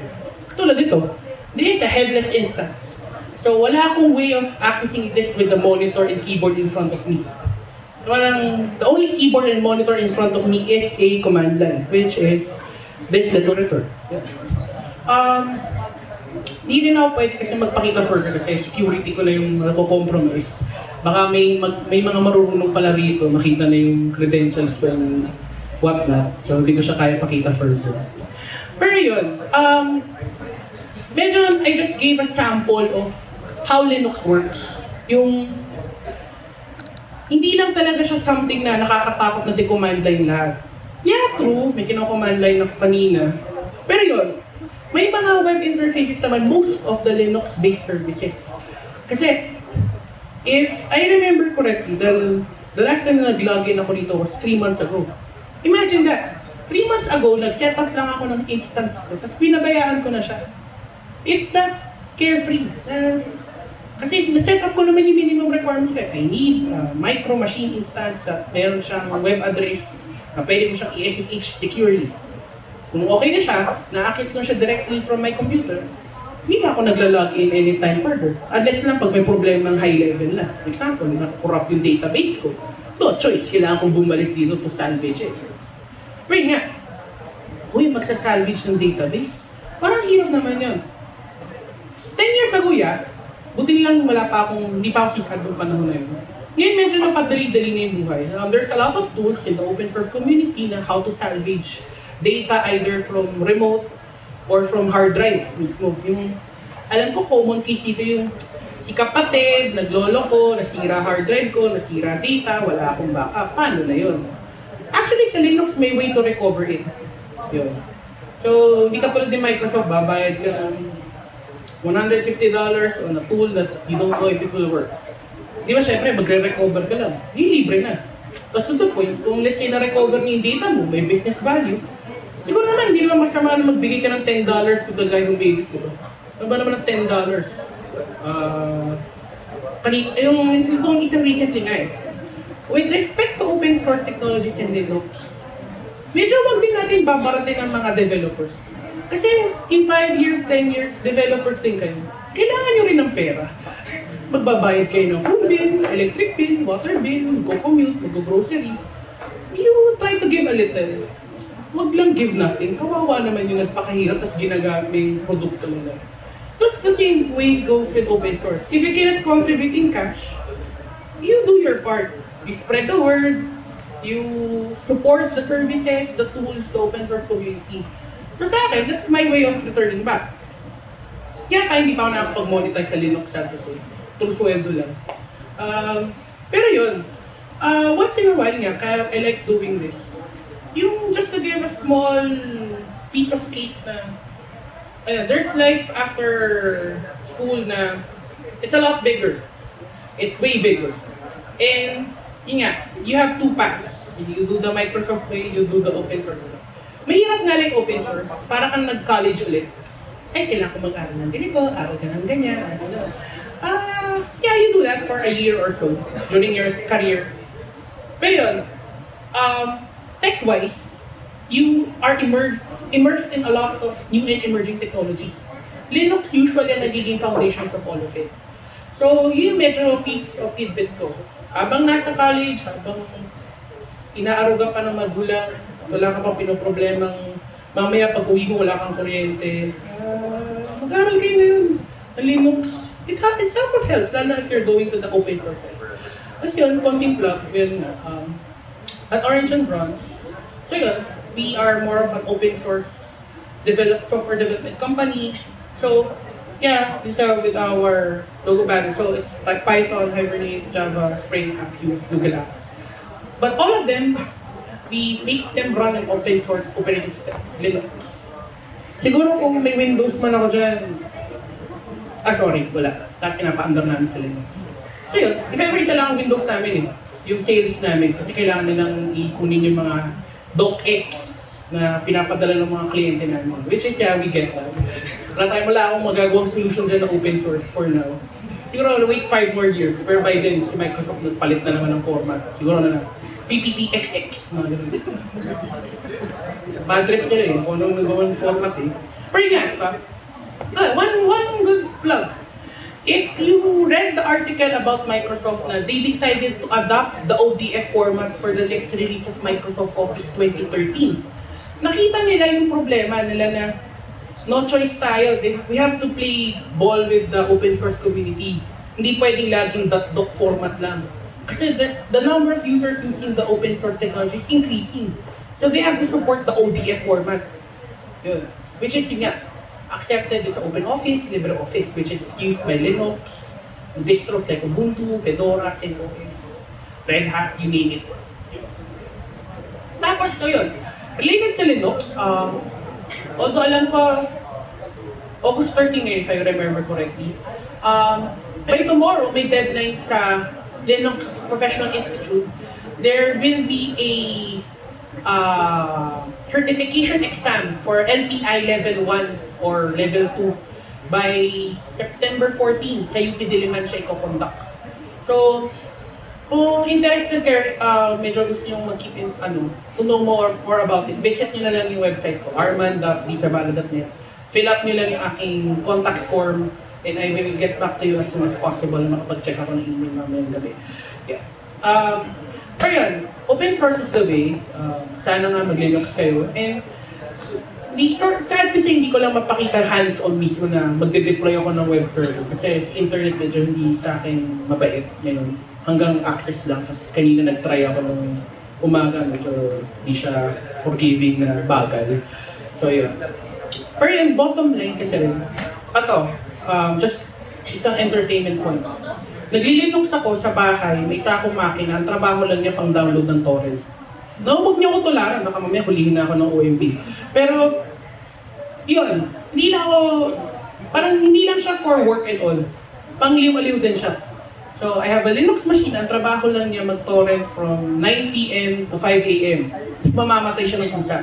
Tulad dito, this is a headless instance. So wala akong way of accessing this with the monitor and keyboard in front of me. The only keyboard and monitor in front of me is a command line, which is this little return. Hindi din ako pwede kasi magpakita further kasi security ko na yung nako-compromise. Baka may mga marunong pala rito, makita na yung credentials ko and whatnot. So hindi ko siya kaya pakita further. Pero yun, medyo I just gave a sample of how Linux works. Yung hindi lang talaga siya something na nakakatakot na de-command line lahat. Yeah, true, may kino-command line ako kanina. Pero yun, may mga web interfaces naman, most of the Linux-based services. Kasi, if I remember correctly, the last time na nag-login ako dito was 3 months ago. Imagine that. 3 months ago, nag-set up lang ako ng instance ko, tapos pinabayaan ko na siya. It's that carefree. Kasi na-set up ko naman yung minimum requirements ko. I need a micro machine instance that meron siyang web address na pwede mo siyang i-SSH securely. Kung okay na siya, na-access ko siya directly from my computer, hindi na ako nagla-login anytime further. Unless lang pag may problema ng high level na. For example, na-corrupt yung database ko. No choice, kailangan kong bumalik dito to salvage it. Wait nga, magsasalvage ng database? Parang hirap naman yun. 10 years ago buti lang hindi pa ako SysAd ng panahon na yun. Ngayon medyo napadali-dali na yung buhay. There's a lot of tools in the open source community na how to salvage data either from remote or from hard drives mismo. Yung, alam ko, common case dito yung si kapatid, naglolo ko, nasira hard drive ko, nasira data, wala akong backup. Paano na yun? Actually, sa Linux, may way to recover it. Yun. So, hindi ka tulad ni Microsoft, babayad ka ng $150 on a tool that you don't know if it will work. Di ba, syempre, magre-recover ka lang. Hindi, libre na. Tapos to the point, kung let's say na-recover niyo yung data mo, may business value, siguro naman, hindi naman masama na magbigay ka ng $10 to the guy who made it. Diba? Ano ba naman ng $10? Yung isang recently nga with respect to open source technologies in Linux, medyo wag din natin babaratin ng mga developers. Kasi in 5 years, 10 years, developers din kayo. Kailangan nyo rin ng pera. Magbabayad kayo ng phone bill, electric bill, water bill, mag-commute, mag-grocery. You try to give a little. Wag lang give nothing. Kawawa naman yung nagpakahirap tapos ginagamit yung produkto nila. Plus the same way goes with open source. If you cannot contribute in cash, you do your part. You spread the word, you support the services, the tools, the open source community. So sa akin, that's my way of returning back. Kaya hindi pa ako nakakapag-monetize sa Linux sad kasi through sweldo lang. Pero yun, once in a while nga, kaya I like doing this. Yung just to give a small piece of cake na there's life after school na it's a lot bigger. It's way bigger. And yun nga, you have 2 paths. You do the Microsoft way, you do the open source way. Mahirap nga lang open source, para kang nag-college ulit. Kailangan ko mag-aral ng ganito, aral ka ng ganyan, yeah, you do that for a year or so during your career. Pero yun, tech-wise, you are immersed in a lot of new and emerging technologies. Linux usually ang nagiging foundations of all of it. So, yun medyo piece of tidbit ko. Habang nasa college, habang inaaruga pa ng magulang, wala ka pang pinoproblemang mamaya pag uwi mo wala kang kuryente, mag-aral kayo ngayon ng Linux. It somewhat helps, lalo na if you're going to the open source side. Tapos yun, konting plug, at Orange and Bronze, so yun, we are more of an open source software development company. So, yeah, with our logo banner. So it's like Python, Hibernate, Java, Spring, Appuse, Google Apps. But all of them, we make them run in open source operating systems, Linux. Siguro kung may Windows man ako dyan, sorry, wala. Pinapaandar namin sa Linux. So yun, if ever isa lang ang Windows namin yung sales namin, kasi kailangan nilang ikunin yung mga docx na pinapadala ng mga kliyente namin. Which is, yeah, we get that. Wala akong magagawang solution dyan na open source for now. Siguro, I'll wait 5 more years, whereby then si Microsoft nagpalit na naman ng format. Siguro na PPTXX, mga ganun. Bad trip sila kung anong nagawang format Pero yan, one good plug. If you read the article about Microsoft na they decided to adopt the ODF format for the next release of Microsoft Office 2013, nakita nila yung problema nila na no choice tayo. We have to play ball with the open source community. Hindi pwedeng laging .doc format lang. Kasi the number of users using the open source technology is increasing. So they have to support the ODF format. Yun. Which is yun nga, accepted sa OpenOffice, LibreOffice, which is used by Linux, distros like Ubuntu, Fedora, CentOS, Red Hat, you name it. Tapos, so yun. Related sa Linux, although alam ko, August 13 if I remember correctly, by tomorrow, may deadline sa Linux Professional Institute, there will be a certification exam for LPI Level 1 or Level 2 by September 14 sa UP Diliman siya i-conduct. So, kung interested kayo, medyo gusto nyo mag-keep in, to know more about it, visit nyo na lang yung website ko, armand.zaballa.net. Fill up nyo lang yung aking contacts form, and I will get back to you as soon as possible. Makapag-check ako ng email mamayang gabi. Yeah. Pero yun, open source is the way. Sana nga mag-Linux kayo. And sad kasi hindi ko lang mapakita hands-on mismo na magde-deploy ako ng web server. Kasi sa internet medyo hindi sa akin mabait ngayon. Hanggang access lang. Kasi kanina nag-try ako nung umaga. Medyo hindi siya forgiving na bagal. So yun. Pero yun, bottom line kasi rin. Just isang entertainment point. Nagli-Linux ako sa bahay, may isa akong makina, ang trabaho lang niya pang download ng torrent. No, huwag niyo ako tularan, baka mamaya hulihin na ako ng OMB. Pero, yun, hindi lang siya for work and all. Pangliw-aliw din siya. So, I have a Linux machine, ang trabaho lang niya mag-torrent from 9 PM to 5 AM. Tapos mamamatay siya ng pusa.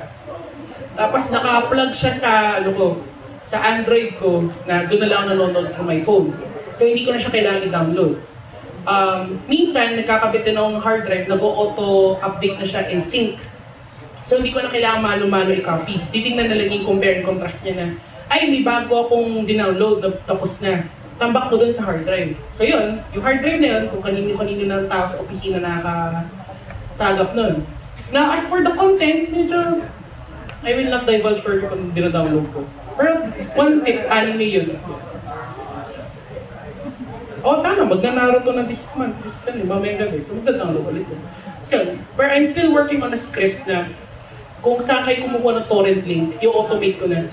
Tapos naka-plug siya sa Android ko, na doon na lang ako nanonood from my phone. So, hindi ko na siya kailangan i-download. Minsan, nagkakabit din ng hard drive, nag-auto-update na siya in sync. So, hindi ko na kailangan mano-mano i-copy. Titingnan na lang yung compare and contrast niya na, ay, may bago akong dinownload, tapos na. Tambak mo dun sa hard drive. So, yun, yung hard drive na yun, kung kanino-kanino ng tao sa opisina nakasagap nun. Now, as for the content, medyo, I will not divulge further kung dinadownload ko. Pero, one tip, anime yun. Tama, magna-Naruto na this month, mamayang gabi. So, magda-download ulit ko. So, but I'm still working on a script na kung saan kayo kumukuha ng torrent link, i-automate ko na.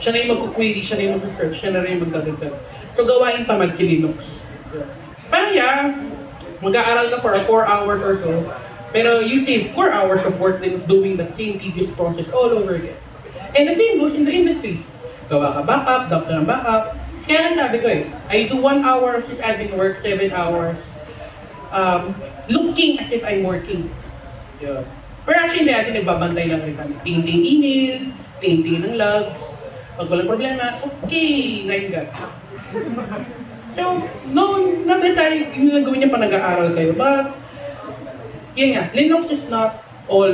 Siya na yung mag-query, siya na yung mag-search, siya na rin yung magdadagdag. So, gawain tamad si Linux. Parang mag-aaral ka for 4 hours or so, pero you save 4 hours of work then of doing that same tedious process all over again. And the same goes in the industry. Gawa ka backup, dump ka ng backup. Kaya sabi ko I do 1 hour of sysadmin work, 7 hours looking as if I'm working. Yeah. Pero actually, natin nagbabantay lang rin kami. Tingin-tingin email, tingin-tingin ng logs. Pag walang problema, okay, nine God. So, not necessarily yung gawin niya pa nag-aaral kayo, but yun nga, Linux is not all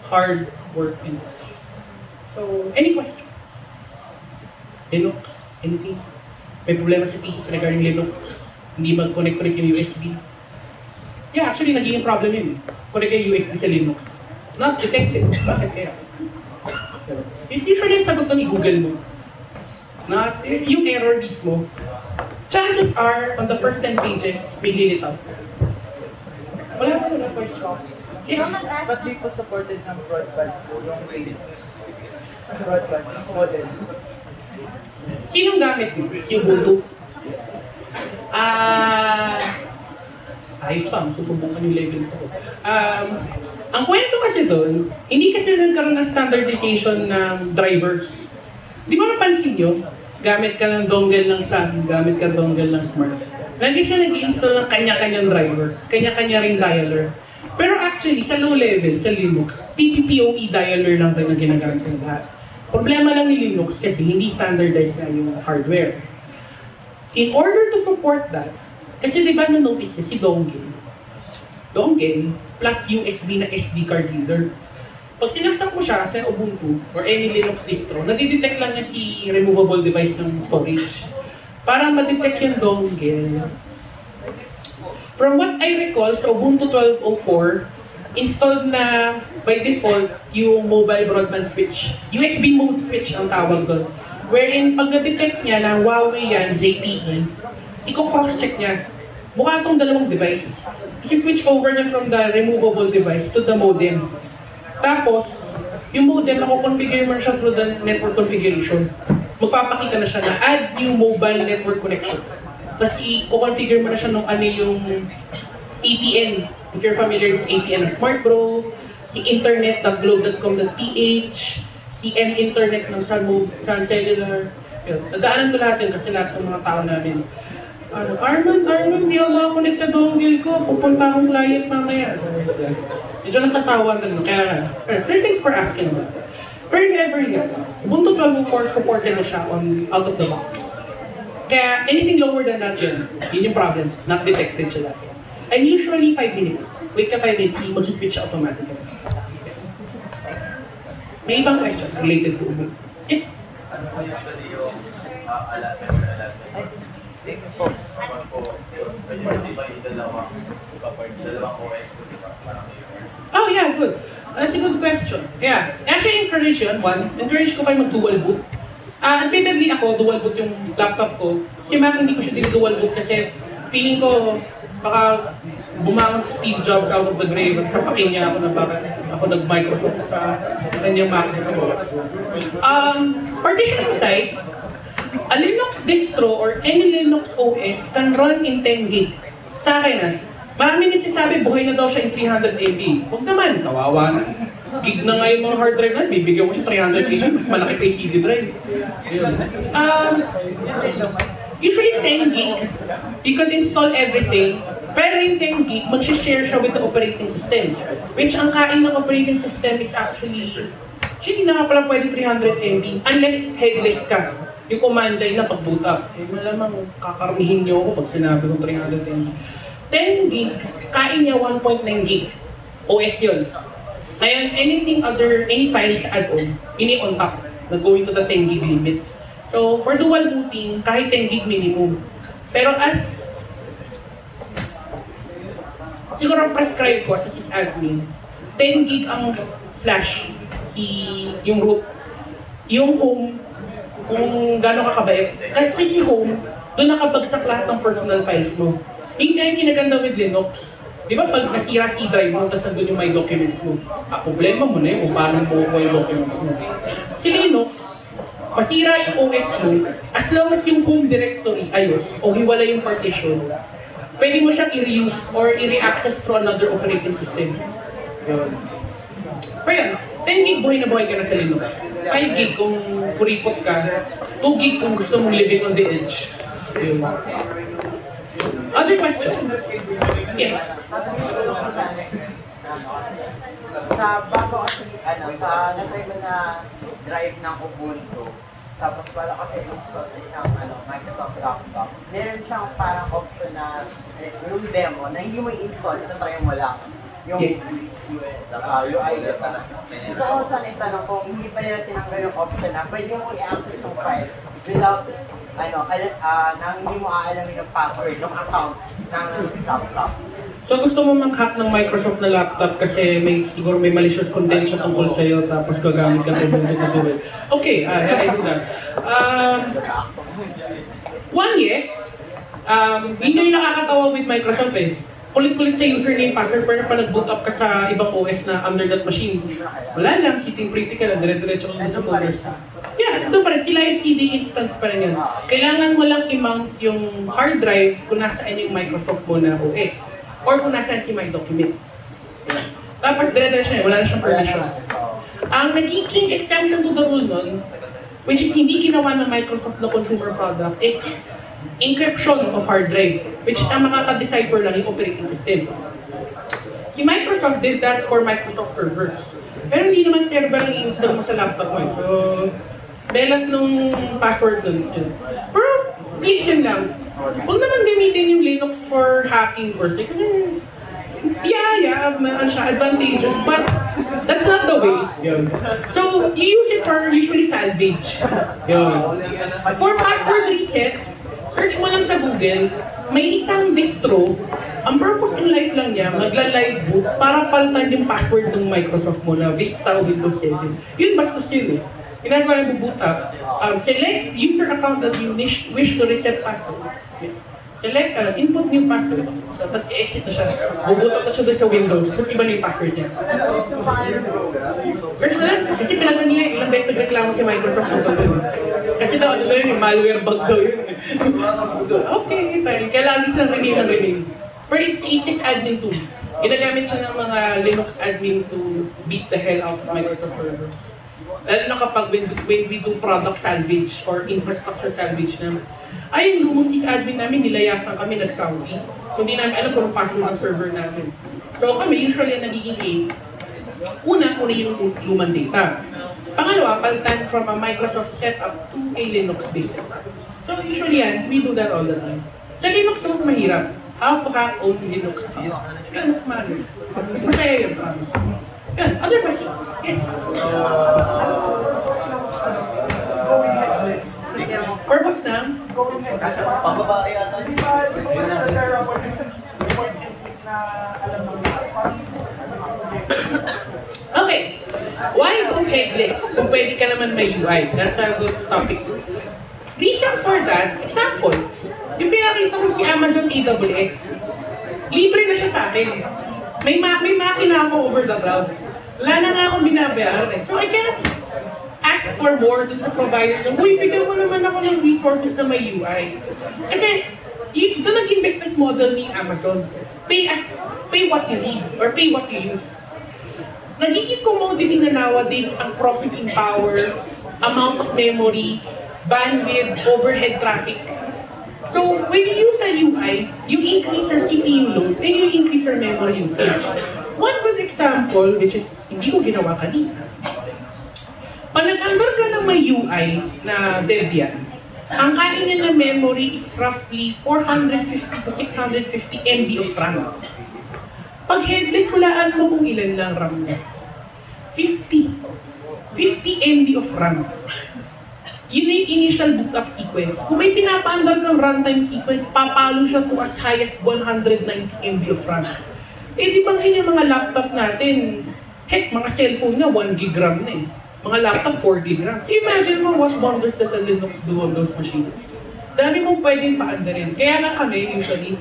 hard work and such. So, any questions? Linux? Anything? May problema sa PC regarding Linux? Hindi mag-connect yung USB? Yeah, actually, naging problem yun. Connect yung USB sa Linux. Not detected. Bakit kaya? It's usually sagot ni Google mo. Not yung error mismo. Chances are, on the first 10 pages, may lilitaw. Wala pa na question. Yes. But di po supported ng broadband po yung Linux. Broadband model. Sinong gamit mo? Si Ubuntu? Ayos pa, masusubukan yung level to. Ang kwento kasi doon, hindi kasi nagkaroon ng standardization ng drivers. Di ba napansin nyo? Gamit ka ng dongle ng Sun, gamit ka ng dongle ng Smart. Lagi siya nag-install ng kanya-kanyang drivers, kanya-kanya ring dialer. Pero actually, sa low level, sa Linux, PPPoE dialer lang rin ang ginagamit ng lahat. Problema lang ni Linux kasi hindi standardized na yung hardware. In order to support that, kasi di ba na-notice niya si dongle plus USB na SD card reader. Pag sinaksak mo siya sa Ubuntu or any Linux distro, nadidetect lang niya si removable device ng storage. Para ma-detect yung dongle. From what I recall, sa Ubuntu 12.04, installed na by default yung mobile broadband switch. USB mode switch ang tawag doon. Wherein pag na-detect niya na Huawei yan, ZTE, i-cross-check niya. Mukha itong dalawang device. I-switch over niya from the removable device to the modem. Tapos, yung modem, ako-configure mo siya through the network configuration. Magpapakita na siya na add new mobile network connection. Tapos i-configure mo na siya nung ano yung APN. If you're familiar with APN ng Smart Bro, si internet.globe.com.ph, si M-Internet ng Sun Cellular. Yun. Nadaanan ko lahat yun kasi lahat ng mga tao namin. Armand, di ako makakonect sa dongle ko. Pupunta akong client mamaya. Medyo nasasawa na nun. Kaya, thanks for asking about that. Pero if ever nga, Ubuntu 12.04 supported na siya out of the box. Kaya anything lower than that yun yung problem. Not detected siya dati. And usually 5 minutes. Wait ka 5 minutes, mag-switch automatically. May ibang question related to Ubuntu. Yes? Ano po usually yung allotment? Tapos po, pwede di ba yung dalawang OS po, di ba? Oh yeah, good. That's a good question. Yeah. Actually, encourage yun. One, encourage ko kayo mag-dual boot. Admittedly ako, dual boot yung laptop ko. Si Mac, hindi ko siya dual boot kasi feeling ko baka bumangon si Steve Jobs out of the grave at sapakin niya ako na baka ako nag-Microsoft sa kanyang Mac. Partitioning size, a Linux distro or any Linux OS can run in 10 gig. Sa akin marami nagsasabi buhay na daw siya in 300 MB. Huwag naman, kawawa na. Gig na nga yung mga hard drive na, bibigyan mo siya 300 MB, mas malaki pa yung CD drive. Usually 10 gig, you could install everything, pero yung 10 gig, mag-share siya with the operating system. Which ang kain ng operating system is actually na nga pala pwede 300 MB, unless headless ka. Yung command line na pag-boot up. Malamang kakarmihin niyo ako pag sinabi kong 300 MB. 10 gig, kain niya 1.9 gig. OS yun. Ngayon, any files add-on, ini-on top, na going to the 10 gig limit. So, for dual booting, kahit 10 gig minimum. Pero siguro prescribe ko sa sysadmin, 10 gig ang slash, yung root. Yung home, kung gano'n ka kabait. Kasi si home, doon nakabagsak lahat ng personal files mo. Yung kinaganda with Linux, di ba pag nasira C drive mo, tapos nandun yung my documents mo, problema mo na yun kung paano mo yung documents mo. Si Linux, masira yung OS mo, as long as yung home directory ayos o hiwala yung partition, pwede mo siyang i-reuse or i-re-access through another operating system. Yun. Pero yan, 10 gig buhay na buhay ka na sa Linux. 5 gig kung kuripot ka, 2 gig kung gusto mong living on the edge. Yun. Other questions? Yes. Sa bago kasi, sa natry mo na drive ng Ubuntu, tapos wala ka install sa isang Microsoft laptop, meron siyang parang option na yung demo na hindi mo i-install, itatry mo lang. Yung yes. UI data. So, saan itanong kung hindi pa nila tinanggal yung option na pwede mo i-access yung file without nang hindi mo aalamin yung password ng account ng laptop. So gusto mo mag-hack ng Microsoft na laptop kasi siguro may malicious content siya tungkol sa'yo tapos gagamit ka ng Ubuntu tutorial. Okay, I do that. Yes. Yun yung nakakatawa with Microsoft eh. Kulit-kulit sa username, password, pero pa nag-boot up ka sa ibang OS na under that machine. Wala lang, sitting pretty ka lang, dire-diretso ka sa folders. Yeah, ito pa rin, sila yung CD instance pa rin yan. Kailangan mo lang i-mount yung hard drive kung nasaan yung Microsoft mo na OS. Or kung nasaan si My Documents. Tapos dire-diretso na, wala na siyang permissions. Ang nagiging exemption to the rule nun, which is hindi ginawa ng Microsoft na consumer product, is encryption of hard drive, which is ang makaka-decipher lang yung operating system. Si Microsoft did that for Microsoft servers. Pero hindi naman server ang i-install mo sa laptop mo. So, belat nung password nun. Pero, please yun lang. Huwag naman gamitin yung Linux for hacking per se. Kasi, advantageous, but that's not the way. Yun. So, you use it for usually salvage. Yun. For password reset, search mo lang sa Google, may isang distro, ang purpose in life lang niya, magla-live boot para palitan yung password ng Microsoft mo na Vista o Windows 7. Yun bastos yun eh. ginagawa yung boot up, select user account that you wish to reset password. Select, input new password. So, tapos i-exit na siya. Boot up na siya doon sa Windows. Tapos iba na yung password niya. Search na lang. Kasi pinagdan niya, ilang beses nagreklamo si Microsoft ng doon. Kasi daw, ano daw yun, malware bug daw yun. Okay, fine. Kailangan din silang rename. Pero it's a sysadmin tool. Ginagamit siya ng mga Linux admin to beat the hell out of Microsoft servers. Lalo na kapag when we do product salvage or infrastructure salvage naman. Ay, yung lumang sysadmin namin, nilayasan kami nag-Saudi. So hindi namin alam kung password ng server natin. So kami, usually ang nagiging aim, una yung lumang data. Pangalawa, palitan from a Microsoft setup to a Linux-based setup. So usually yan, we do that all the time. Sa Linux, mas mahirap. How to hack own Linux account. Yan, mas mahirap. Mas masaya yun, promise. Yan, other questions? Yes. Purpose na? Pagbabae ata. Okay. Why go headless kung pwede ka naman may UI? That's a good topic. Reason for that, example, yung pinakita ko si Amazon AWS, libre na siya sa akin. May makina ako over the cloud. Wala na nga akong binabayaran eh. So I cannot ask for more dun sa provider nyo. Uy, bigyan mo naman ako ng resources na may UI. Kasi, ito na naging business model ni Amazon. Pay what you need or pay what you use. Nagiging commodity na nowadays ang processing power, amount of memory, bandwidth, overhead traffic. So, when you use a UI, you increase your CPU load and you increase your memory usage. One good example, which is hindi ko ginawa kanina, pag nag-under ka ng may UI na Debian, ang kain niya na memory is roughly 450 to 650 MB of RAM. Pag headless, walaan mo kung ilan lang RAM niya. 50 MB of RAM. Yun yung initial boot up sequence. Kung may pinapa-under kang runtime sequence, papalo siya to as high as 190 MB of RAM. Eh di bang yung mga laptop natin, heck, mga cellphone nga 1 GB RAM na eh. Mga laptop 4 GB RAM. So imagine mo what wonders does a Linux do on those machines. Dami mong pwedeng pa-underin. Kaya nga kami, usually,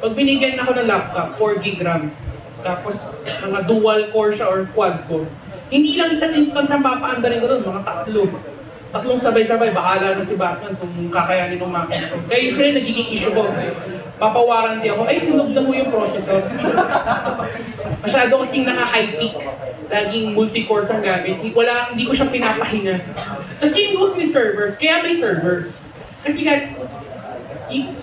pag binigyan ako ng laptop, 4 GB RAM, tapos mga dual core siya or quad core, hindi lang isang instance ang papa-underin ko doon, mga tatlong sabay-sabay, bahala na si Batman kung kakayanin ng makina. Kaya usually nagiging issue ko, papawaranty ako, ay sunog na mo yung processor. Masyado kasing naka-high peak. Laging multi-cores ang gamit. Hindi ko siya pinapahinga. The same goes with servers. Kaya may servers. Kasi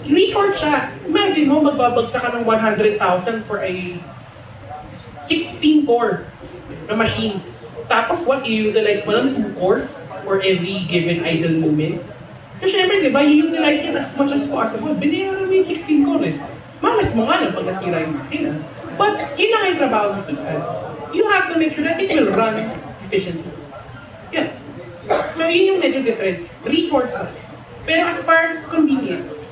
resource siya. Imagine mo, magbabagsak ka ng 100,000 for a 16-core na machine. Tapos what, i-utilize mo lang 2 cores for every given idle moment. So syempre, di ba, i-utilize it as much as possible. Binayaran mo yung 16-core eh. Malas mo nga lang pag nasira yung makina. But yun lang yung trabaho ng SysAd. You have to make sure that it will run efficiently. Yeah. So yun yung medyo difference. Resource-wise. Pero as far as convenience,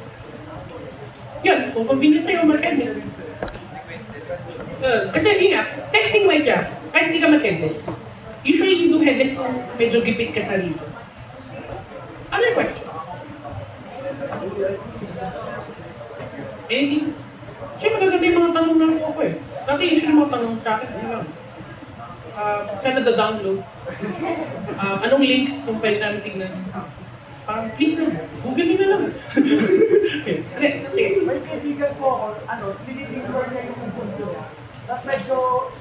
yun, kung convenience sa'yo, mag-headless. Kasi hindi nga, testing-wise yan, kahit hindi ka mag-headless. Usually you do headless kung medyo gipit ka sa resource. Other questions? Anything? Kasi magaganda yung mga tanong na ako eh. Dati usually mga tanong sa akin, ano lang? Saan nada-download? Anong links yung pwede namin tignan? Parang please lang, Google nyo na lang. Okay, sige. May kaibigan po ako, dinidincore niya yung Ubuntu. Tapos medyo,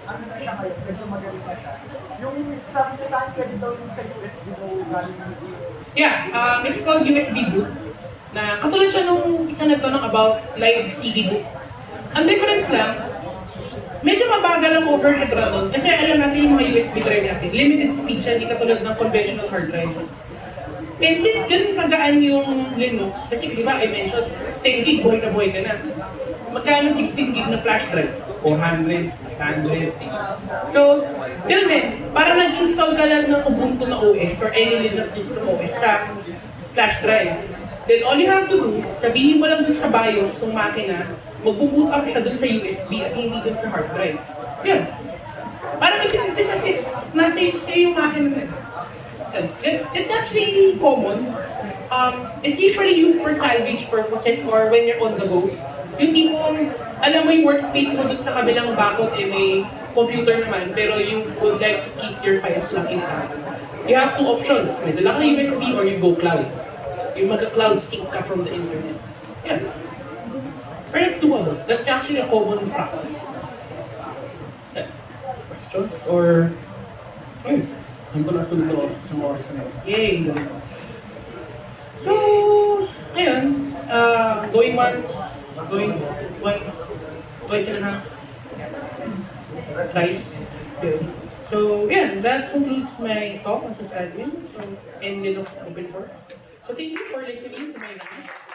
na siya kayo, medyo magaling na siya. Yung sabi niya sa akin, pwede daw yung sa USB daw galing sa Yeah, it's called USB boot. Na katulad siya nung isa nagtanong about live CD boot. Ang difference lang, medyo mabagal ang overhead run kasi alam natin yung mga USB drive natin, limited speed siya, hindi katulad ng conventional hard drives. And since ganun kagaan yung Linux, kasi di ba I mentioned, 10 gig buhay na buhay ka na. Magkano 16 gig na flash drive? 400, 800. So, till then, parang nag-install ka lang ng Ubuntu na OS or any Linux system OS sa flash drive. Then all you have to do, sabihin mo lang dun sa BIOS ng makina, magbo-boot up siya dun sa USB at hindi dun sa hard drive. Yan. Parang this as if nasa yung makina na. It's actually common. It's usually used for salvage purposes or when you're on the go. Yung tipong, alam mo yung workspace mo dun sa kabilang bakod may computer naman, pero you would like to keep your files lang intact. You have two options. May dala ka USB or you go cloud. Yung magka-cloud sync ka from the internet. Yeah. Pero it's doable. That's actually a common practice. Yeah. Questions or... Ayun. Hindi ko nasunod na oras sa mga oras ko na yun. Yay! Ganito. So, ayun. Going once, going once, twice and a half, thrice. So, yeah, that concludes my talk on SysAdmin and Linux open source. So, thank you for listening to my lecture.